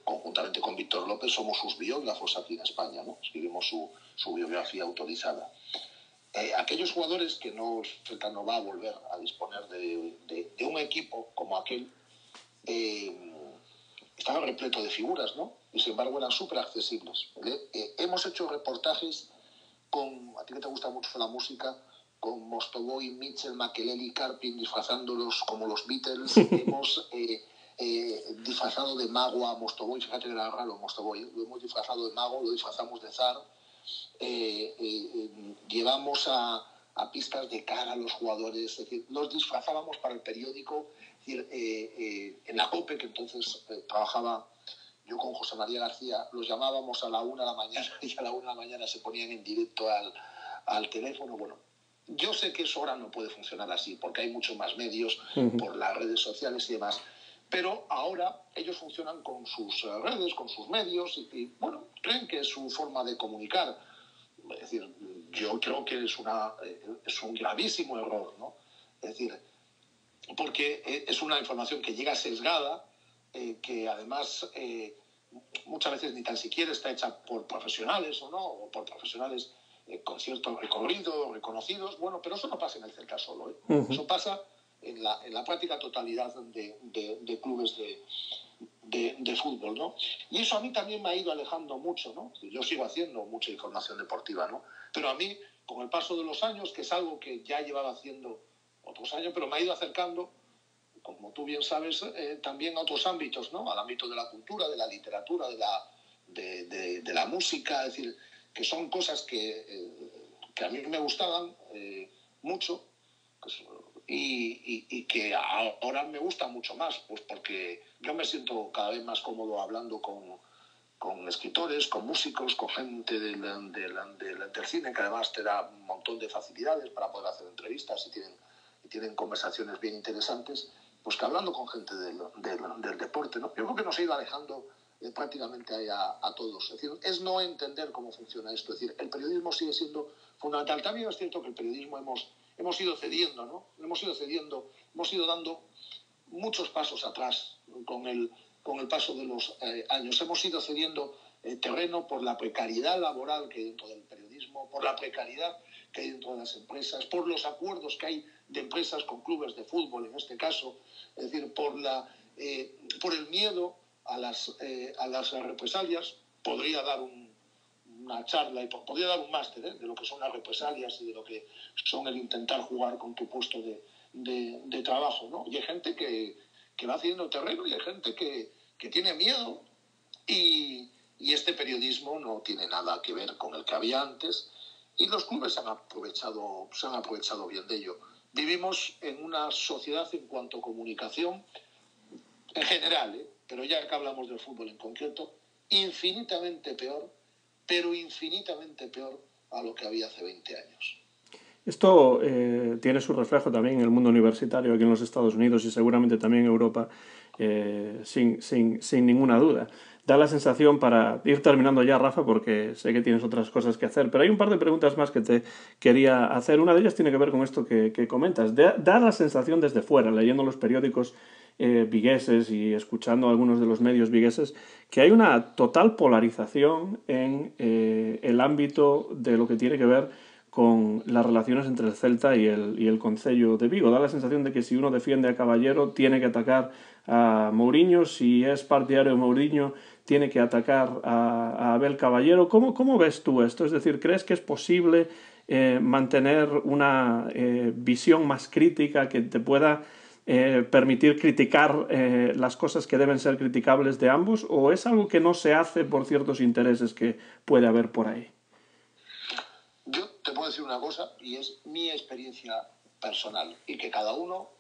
conjuntamente con Víctor López somos sus biógrafos aquí en España, ¿no? Escribimos su biografía autorizada. Aquellos jugadores que no va a volver a disponer de un equipo como aquel, estaba repleto de figuras, ¿no? Y sin embargo eran súper accesibles. Hemos hecho reportajes a ti que te gusta mucho la música, con Mostovoy, Mitchell, Makelele, Carpin disfrazándolos como los Beatles. Hemos disfrazado de mago a Mostovoy, fíjate que era raro Mostovoy, lo hemos disfrazado de mago, lo disfrazamos de zar. Llevamos a pistas de cara a los jugadores, es decir, los disfrazábamos para el periódico. Es decir, en la COPE, que entonces trabajaba yo con José María García, los llamábamos a la 1 de la mañana y a la 1 de la mañana se ponían en directo al teléfono. Bueno, yo sé que eso ahora no puede funcionar así porque hay muchos más medios por las redes sociales y demás, pero ahora ellos funcionan con sus redes, con sus medios y bueno, creen que es su forma de comunicar. Es decir, yo creo que es un gravísimo error, ¿no? Es decir, porque es una información que llega sesgada, que además muchas veces ni tan siquiera está hecha por profesionales o por profesionales con cierto recorrido, reconocidos. Bueno, pero eso no pasa en el Celta solo, ¿eh? Eso pasa en la práctica totalidad de clubes de fútbol, ¿no? Y eso a mí también me ha ido alejando mucho, ¿no? Yo sigo haciendo mucha información deportiva, ¿no? Pero a mí, con el paso de los años, que es algo que ya llevaba haciendo otros años, pero me ha ido acercando, como tú bien sabes, también a otros ámbitos, ¿no? Al ámbito de la cultura, de la literatura, de la música, es decir, que son cosas que que a mí me gustaban mucho, pues, y que ahora me gusta mucho más, pues porque yo me siento cada vez más cómodo hablando con escritores, con músicos, con gente del cine, que además te da un montón de facilidades para poder hacer entrevistas y tienen conversaciones bien interesantes, pues que hablando con gente del deporte, ¿no? Yo creo que nos ha ido alejando prácticamente a todos. Es decir, es no entender cómo funciona esto. Es decir, el periodismo sigue siendo fundamental. También es cierto que el periodismo hemos ido cediendo, ¿no? Hemos ido dando muchos pasos atrás con el paso de los años. Hemos ido cediendo terreno por la precariedad laboral que hay dentro del periodismo, por la precariedad que hay dentro de las empresas, por los acuerdos que hay de empresas con clubes de fútbol, en este caso, es decir, por el miedo a las represalias. Podría dar una charla y podría dar un máster de lo que son las represalias y de lo que son el intentar jugar con tu puesto de trabajo, ¿no? Y hay gente que va haciendo terreno y hay gente que tiene miedo y este periodismo no tiene nada que ver con el que había antes y los clubes se han aprovechado bien de ello. Vivimos en una sociedad en cuanto a comunicación en general, pero ya que hablamos del fútbol en concreto, infinitamente peor, pero infinitamente peor a lo que había hace 20 años. Esto tiene su reflejo también en el mundo universitario aquí en los Estados Unidos y seguramente también en Europa, sin ninguna duda. Da la sensación, para ir terminando ya, Rafa, porque sé que tienes otras cosas que hacer, pero hay un par de preguntas más que te quería hacer. Una de ellas tiene que ver con esto que comentas. Da la sensación desde fuera, leyendo los periódicos vigueses y escuchando algunos de los medios vigueses, que hay una total polarización en el ámbito de lo que tiene que ver con las relaciones entre el Celta y el Concello de Vigo. Da la sensación de que si uno defiende a Caballero tiene que atacar a Mourinho, si es partidario de Mourinho tiene que atacar a Abel Caballero. ¿Cómo ves tú esto? Es decir, ¿crees que es posible mantener una visión más crítica que te pueda permitir criticar las cosas que deben ser criticables de ambos, o es algo que no se hace por ciertos intereses que puede haber por ahí? Yo te puedo decir una cosa, y es mi experiencia personal, y que cada uno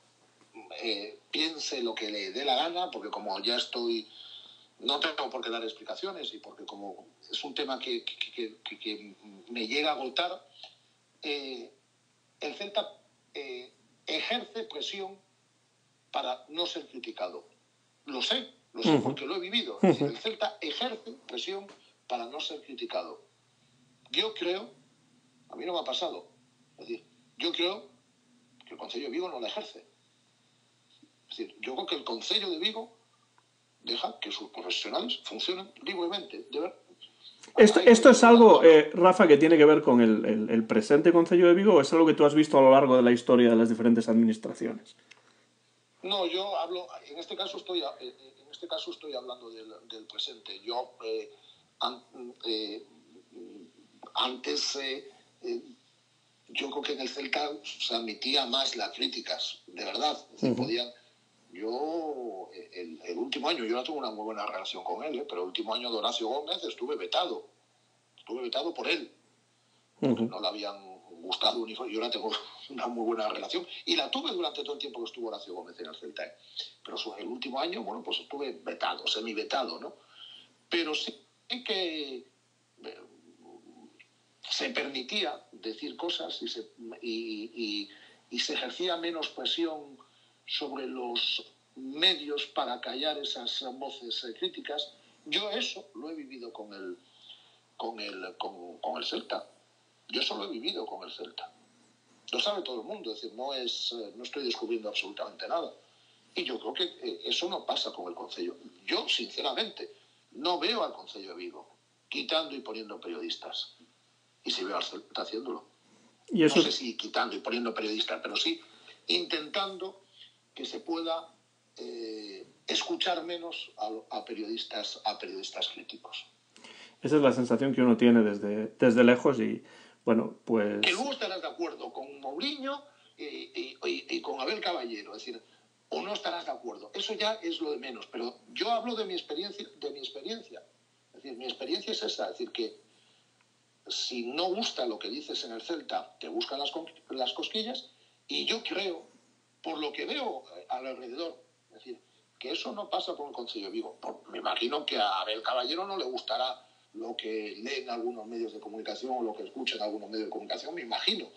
piense lo que le dé la gana, porque como ya no tengo por qué dar explicaciones, y porque como es un tema que me llega a agotar, el Celta ejerce presión para no ser criticado. Lo sé porque lo he vivido. Es decir, el Celta ejerce presión para no ser criticado. Yo creo, a mí no me ha pasado, es decir, yo creo que el Concello de Vigo no la ejerce. Es decir, yo creo que el Concello de Vigo deja que sus profesionales funcionen libremente. ¿Esto es algo, Rafa, que tiene que ver con el presente Concello de Vigo, o es algo que tú has visto a lo largo de la historia de las diferentes administraciones? No, yo hablo, en este caso estoy hablando del presente. Yo antes yo creo que en el Celta se admitía más las críticas, de verdad. Es decir, yo el último año, yo no tuve una muy buena relación con él, pero el último año de Horacio Gómez estuve vetado por él. No le habían gustado yo ahora tengo una muy buena relación y la tuve durante todo el tiempo que estuvo Horacio Gómez en el Celta, pero el último año, bueno, pues estuve vetado, semi-vetado, ¿no? Pero sí que se permitía decir cosas y se ejercía menos presión sobre los medios para callar esas voces críticas. Yo eso lo he vivido con el Celta. Yo eso lo he vivido con el Celta. Lo sabe todo el mundo, es decir, no estoy descubriendo absolutamente nada. Y yo creo que eso no pasa con el Concello. Yo, sinceramente, no veo al Concello de Vigo quitando y poniendo periodistas. Y si veo al Celta haciéndolo. ¿Y eso? No sé si quitando y poniendo periodistas, pero sí intentando que se pueda escuchar menos a periodistas críticos. Esa es la sensación que uno tiene desde lejos y, bueno, pues... Que luego estarás de acuerdo con Mourinho y con Abel Caballero, es decir, o no estarás de acuerdo. Eso ya es lo de menos, pero yo hablo de mi experiencia. Es decir, mi experiencia es esa, es decir, que si no gusta lo que dices en el Celta, te buscan las cosquillas, y yo creo, por lo que veo alrededor, es decir, que eso no pasa por el Concilio de Vigo. Me imagino que a Abel Caballero no le gustará lo que lee en algunos medios de comunicación o lo que escucha en algunos medios de comunicación, me imagino.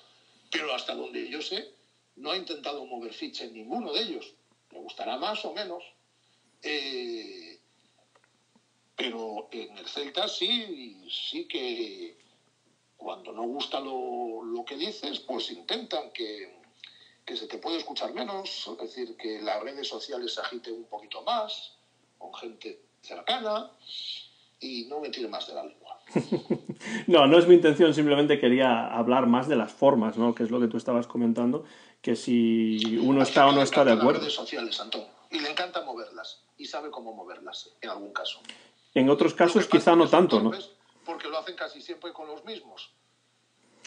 Pero hasta donde yo sé, no ha intentado mover ficha en ninguno de ellos. Le gustará más o menos. Pero en el Celta sí que cuando no gusta lo que dices, pues intentan que se te puede escuchar menos, es decir, que las redes sociales se agiten un poquito más, con gente cercana, y no me tire más de la lengua. No, no es mi intención, simplemente quería hablar más de las formas, ¿no? Que es lo que tú estabas comentando, que si uno está o no está de acuerdo. Las redes sociales, Antón, y le encanta moverlas, y sabe cómo moverlas, en algún caso. En otros casos quizá no tanto, ¿no? Porque lo hacen casi siempre con los mismos.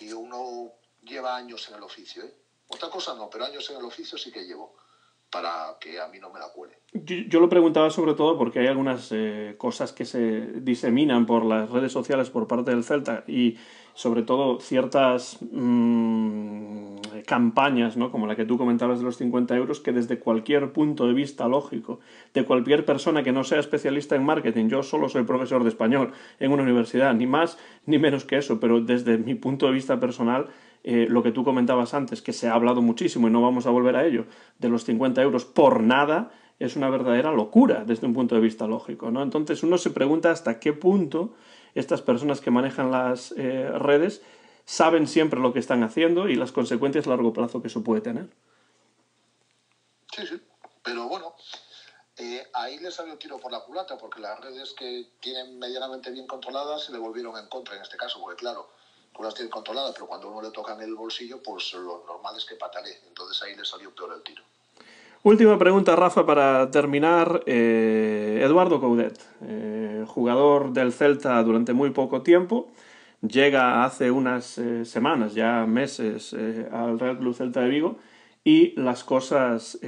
Y uno lleva años en el oficio, ¿eh? Otra cosa no, pero años en el oficio sí que llevo, para que a mí no me la cuele. Yo lo preguntaba sobre todo porque hay algunas cosas que se diseminan por las redes sociales por parte del Celta y sobre todo ciertas campañas, ¿no? Como la que tú comentabas de los 50 euros, que desde cualquier punto de vista lógico, de cualquier persona que no sea especialista en marketing, yo solo soy profesor de español en una universidad, ni más ni menos que eso, pero desde mi punto de vista personal, lo que tú comentabas antes, que se ha hablado muchísimo y no vamos a volver a ello, de los 50 euros por nada, es una verdadera locura desde un punto de vista lógico, ¿no? Entonces uno se pregunta hasta qué punto estas personas que manejan las redes saben siempre lo que están haciendo y las consecuencias a largo plazo que eso puede tener. Sí, pero bueno, ahí le salió tiro por la culata, porque las redes que tienen medianamente bien controladas se le volvieron en contra en este caso, porque claro, tú las tienes controladas, pero cuando uno le toca en el bolsillo, pues lo normal es que patalee, entonces ahí le salió peor el tiro. Última pregunta, Rafa, para terminar. Eduardo Coudet, jugador del Celta durante muy poco tiempo, llega hace unas semanas, ya meses, al Real Club Celta de Vigo y las cosas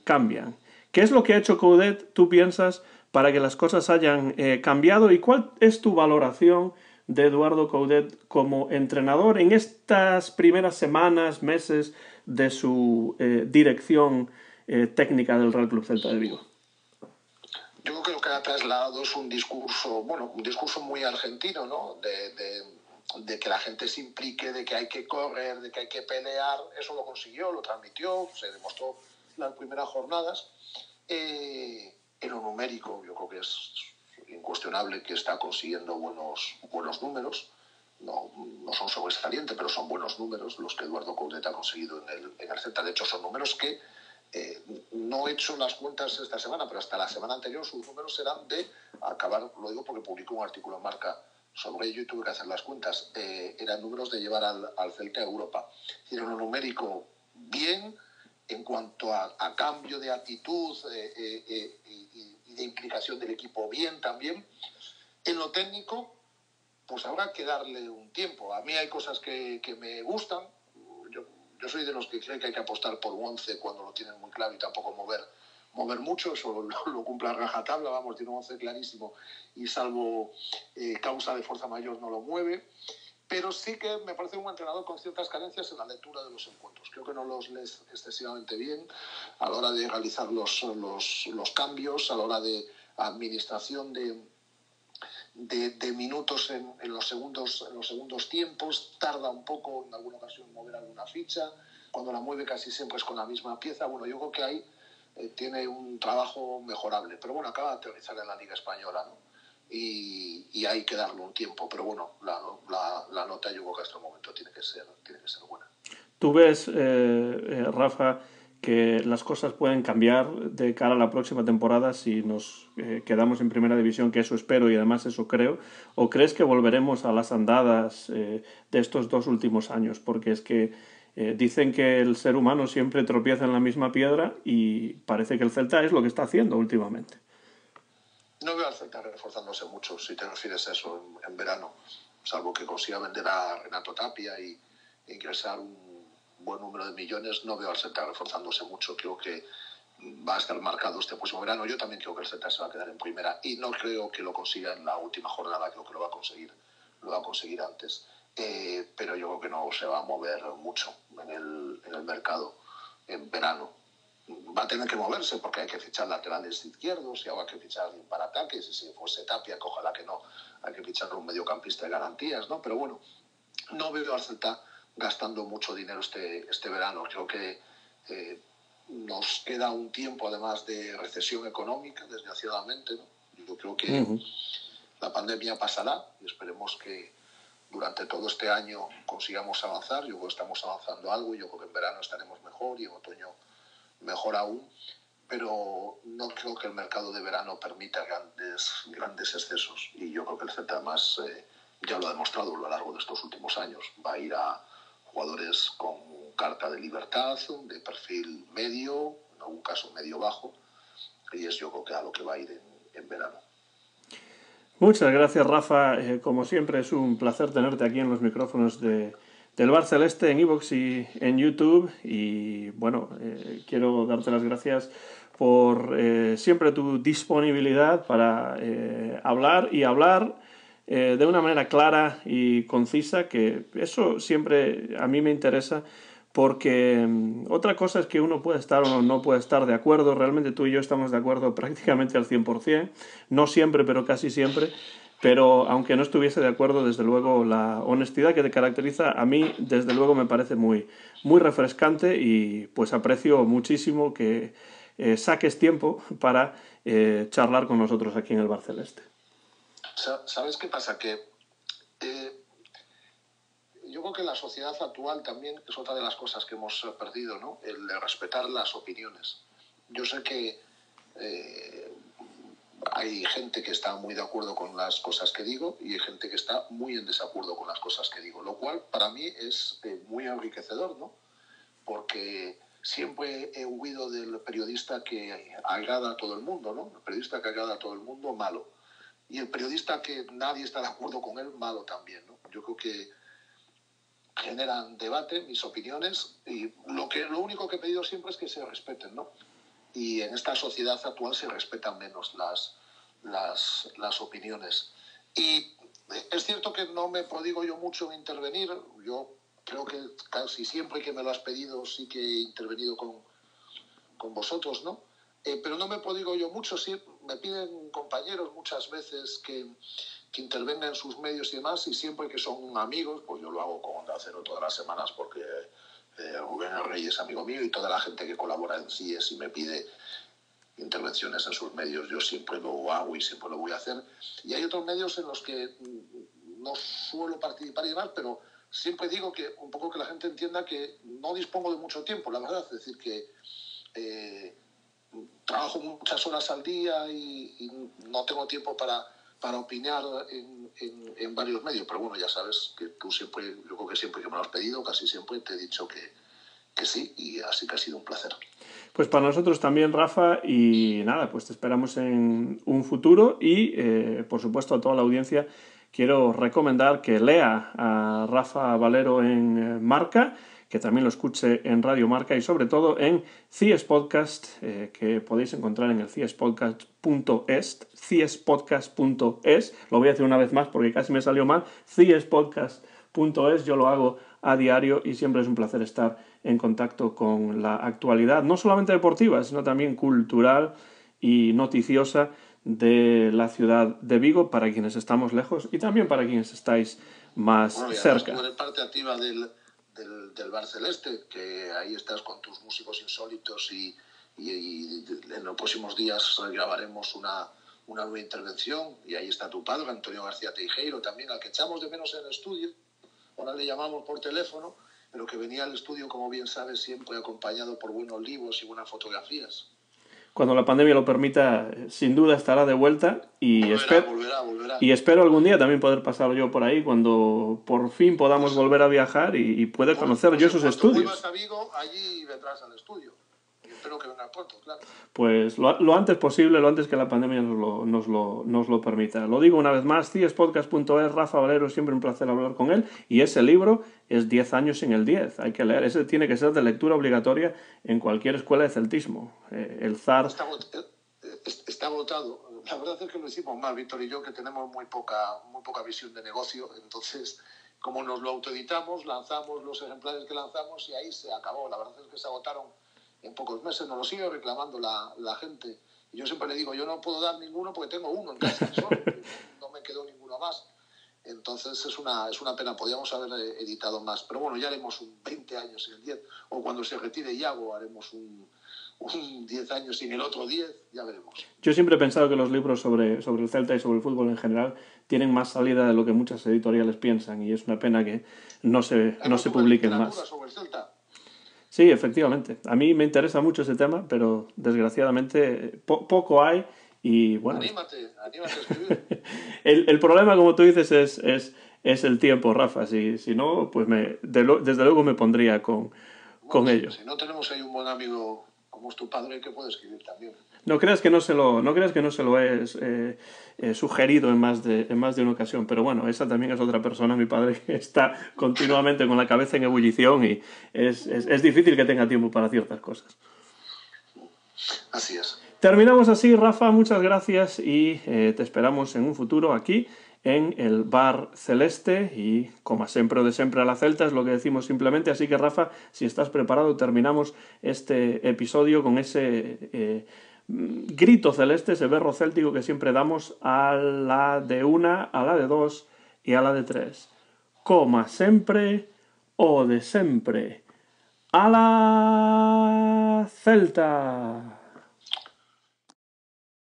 cambian. ¿Qué es lo que ha hecho Coudet, tú piensas, para que las cosas hayan cambiado? ¿Y cuál es tu valoración de Eduardo Coudet como entrenador en estas primeras semanas, meses de su dirección técnica del Real Club Celta de Vigo? Yo creo que ha trasladado un discurso muy argentino, ¿no? De que la gente se implique, de que hay que correr, de que hay que pelear. Eso lo consiguió, lo transmitió, se demostró en las primeras jornadas. En lo numérico, yo creo que es incuestionable que está consiguiendo buenos números. No son sobresalientes, pero son buenos números los que Eduardo Coudet ha conseguido en el Celta. De hecho, son números que no he hecho las cuentas esta semana, pero hasta la semana anterior sus números eran de acabar, lo digo porque publicó un artículo en Marca sobre ello y tuve que hacer las cuentas, eran números de llevar al Celta a Europa. Es decir, en lo numérico bien, en cuanto a cambio de actitud y de implicación del equipo bien también. En lo técnico, pues habrá que darle un tiempo. A mí hay cosas que me gustan. Yo soy de los que cree que hay que apostar por un 11 cuando lo tienen muy claro y tampoco mover mucho, eso lo cumple a rajatabla, vamos, tiene un 11 clarísimo y salvo causa de fuerza mayor no lo mueve. Pero sí que me parece un entrenador con ciertas carencias en la lectura de los encuentros. Creo que no los lee excesivamente bien a la hora de realizar los cambios, a la hora de administración de minutos en los segundos tiempos. Tarda un poco en alguna ocasión mover alguna ficha. Cuando la mueve casi siempre es con la misma pieza. Bueno, yo creo que ahí tiene un trabajo mejorable. Pero bueno, acaba de aterrizar en la Liga Española, ¿no? Y hay que darle un tiempo, pero bueno, la nota yo creo que hasta el momento tiene que ser buena. ¿Tú ves, Rafa, que las cosas pueden cambiar de cara a la próxima temporada si nos quedamos en primera división, que eso espero y además eso creo? ¿O crees que volveremos a las andadas de estos 2 últimos años? Porque es que dicen que el ser humano siempre tropieza en la misma piedra y parece que el Celta es lo que está haciendo últimamente. No veo al Celta reforzándose mucho, si te refieres a eso, en verano, salvo que consiga vender a Renato Tapia y ingresar un buen número de millones. No veo al Celta reforzándose mucho. Creo que va a estar marcado este próximo verano. Yo también creo que el Celta se va a quedar en primera y no creo que lo consiga en la última jornada. Creo que lo va a conseguir lo va a conseguir antes. Pero yo creo que no se va a mover mucho en el mercado en verano. Va a tener que moverse porque hay que fichar laterales izquierdos y ahora hay que fichar alguien para ataques, y si fuese Tapia, que ojalá que no, hay que fichar un mediocampista de garantías, ¿no? Pero bueno, no veo al Celta gastando mucho dinero este verano. Creo que nos queda un tiempo además de recesión económica, desgraciadamente, ¿no? Yo creo que la pandemia pasará y esperemos que durante todo este año consigamos avanzar. Yo creo que estamos avanzando algo y yo creo que en verano estaremos mejor y en otoño mejor aún, pero no creo que el mercado de verano permita grandes excesos, y yo creo que el Celta además ya lo ha demostrado a lo largo de estos últimos años. Va a ir a jugadores con carta de libertad, de perfil medio, en algún caso medio bajo, y es yo creo que a lo que va a ir en verano. Muchas gracias, Rafa. Como siempre, es un placer tenerte aquí en los micrófonos del Bar Celeste, en iVoox y en YouTube. Y bueno, quiero darte las gracias por siempre tu disponibilidad para hablar de una manera clara y concisa, que eso siempre a mí me interesa, porque otra cosa es que uno puede estar o no puede estar de acuerdo. Realmente tú y yo estamos de acuerdo prácticamente al 100%, no siempre, pero casi siempre. Pero aunque no estuviese de acuerdo, desde luego la honestidad que te caracteriza a mí, desde luego me parece muy, muy refrescante, y pues aprecio muchísimo que saques tiempo para charlar con nosotros aquí en el Bar Celeste. ¿Sabes qué pasa? Que yo creo que la sociedad actual también es otra de las cosas que hemos perdido, ¿no? El de respetar las opiniones. Yo sé que hay gente que está muy de acuerdo con las cosas que digo y hay gente que está muy en desacuerdo con las cosas que digo, lo cual para mí es muy enriquecedor, ¿no? Porque siempre he huido del periodista que agrada a todo el mundo, ¿no? El periodista que agrada a todo el mundo, malo. Y el periodista que nadie está de acuerdo con él, malo también, ¿no? Yo creo que generan debate mis opiniones, y lo único que he pedido siempre es que se respeten, ¿no? Y en esta sociedad actual se respetan menos las opiniones. Y es cierto que no me prodigo yo mucho en intervenir. Yo creo que casi siempre que me lo has pedido sí que he intervenido con vosotros, ¿no? Pero no me prodigo yo mucho. Sí, me piden compañeros muchas veces que intervenga en sus medios y demás, y siempre que son amigos, pues yo lo hago con Onda Cero todas las semanas, porque Rubén Rey es amigo mío y toda la gente que colabora en CIES y me pide intervenciones en sus medios, yo siempre lo hago y siempre lo voy a hacer. Y hay otros medios en los que no suelo participar y demás, pero siempre digo que un poco que la gente entienda que no dispongo de mucho tiempo, la verdad. Es decir, que trabajo muchas horas al día y no tengo tiempo para opinar en varios medios. Pero bueno, ya sabes que tú siempre, yo creo que siempre que me lo has pedido, casi siempre te he dicho que sí, y así que ha sido un placer. Pues para nosotros también, Rafa, y nada, pues te esperamos en un futuro, y por supuesto a toda la audiencia quiero recomendar que lea a Rafa Valero en Marca, que también lo escuche en Radio Marca y sobre todo en CIES Podcast, que podéis encontrar en el ciespodcast.es, ciespodcast.es. Lo voy a decir una vez más porque casi me salió mal, ciespodcast.es. Yo lo hago a diario y siempre es un placer estar en contacto con la actualidad, no solamente deportiva, sino también cultural y noticiosa de la ciudad de Vigo, para quienes estamos lejos y también para quienes estás más cerca. Tú eres parte activa del Bar Celeste, que ahí estás con tus músicos insólitos, y en los próximos días grabaremos una nueva intervención, y ahí está tu padre, Antonio García Teijeiro, también, al que echamos de menos en el estudio. Ahora le llamamos por teléfono, pero que venía al estudio, como bien sabes, siempre acompañado por buenos libros y buenas fotografías. Cuando la pandemia lo permita, sin duda estará de vuelta, y volverá. Y espero algún día también poder pasar yo por ahí, cuando por fin podamos volver a viajar y poder conocer yo sus estudios. Cuando vuelvas a Vigo, allí vendrás al estudio. Y espero que venga pronto, claro. Pues lo antes posible, lo antes que la pandemia nos lo permita. Lo digo una vez más, ciespodcast.es, Rafa Valero, siempre un placer hablar con él. Y ese libro es 10 años sin el 10, hay que leer. Ese tiene que ser de lectura obligatoria en cualquier escuela de celtismo. El Zar... Está agotado. la verdad es que lo hicimos mal, Víctor y yo, que tenemos muy poca visión de negocio. Entonces, como nos lo autoeditamos, lanzamos los ejemplares que lanzamos y ahí se acabó. La verdad es que se agotaron en pocos meses, nos lo sigue reclamando la gente. Y yo siempre le digo, yo no puedo dar ninguno porque tengo uno en casa solo, no me quedó ninguno más. Entonces es una pena, podríamos haber editado más. Pero bueno, ya haremos un 20 años sin el 10, o cuando se retire Iago haremos un 10 años sin el otro 10, ya veremos. Yo siempre he pensado que los libros sobre el Celta y sobre el fútbol en general tienen más salida de lo que muchas editoriales piensan, y es una pena que no se publiquen más. Sobre el Celta? Sí, efectivamente. A mí me interesa mucho ese tema, pero desgraciadamente poco hay y bueno... Anímate a escribir. el problema, como tú dices, es el tiempo, Rafa. Si no, pues desde luego me pondría con ello. Si no tenemos ahí un buen amigo como es tu padre, que puede escribir también. No creas que no se lo he sugerido en más de una ocasión, pero bueno, esa también es otra persona, mi padre, que está continuamente con la cabeza en ebullición y es difícil que tenga tiempo para ciertas cosas. Así es. Terminamos así, Rafa, muchas gracias y te esperamos en un futuro aquí en el Bar Celeste y, como siempre o de siempre a la Celta, es lo que decimos simplemente. Así que, Rafa, si estás preparado, terminamos este episodio con ese grito celeste, ese berro céltico que siempre damos a la de 1, a la de 2 y a la de 3. Como sempre o de sempre. A la Celta!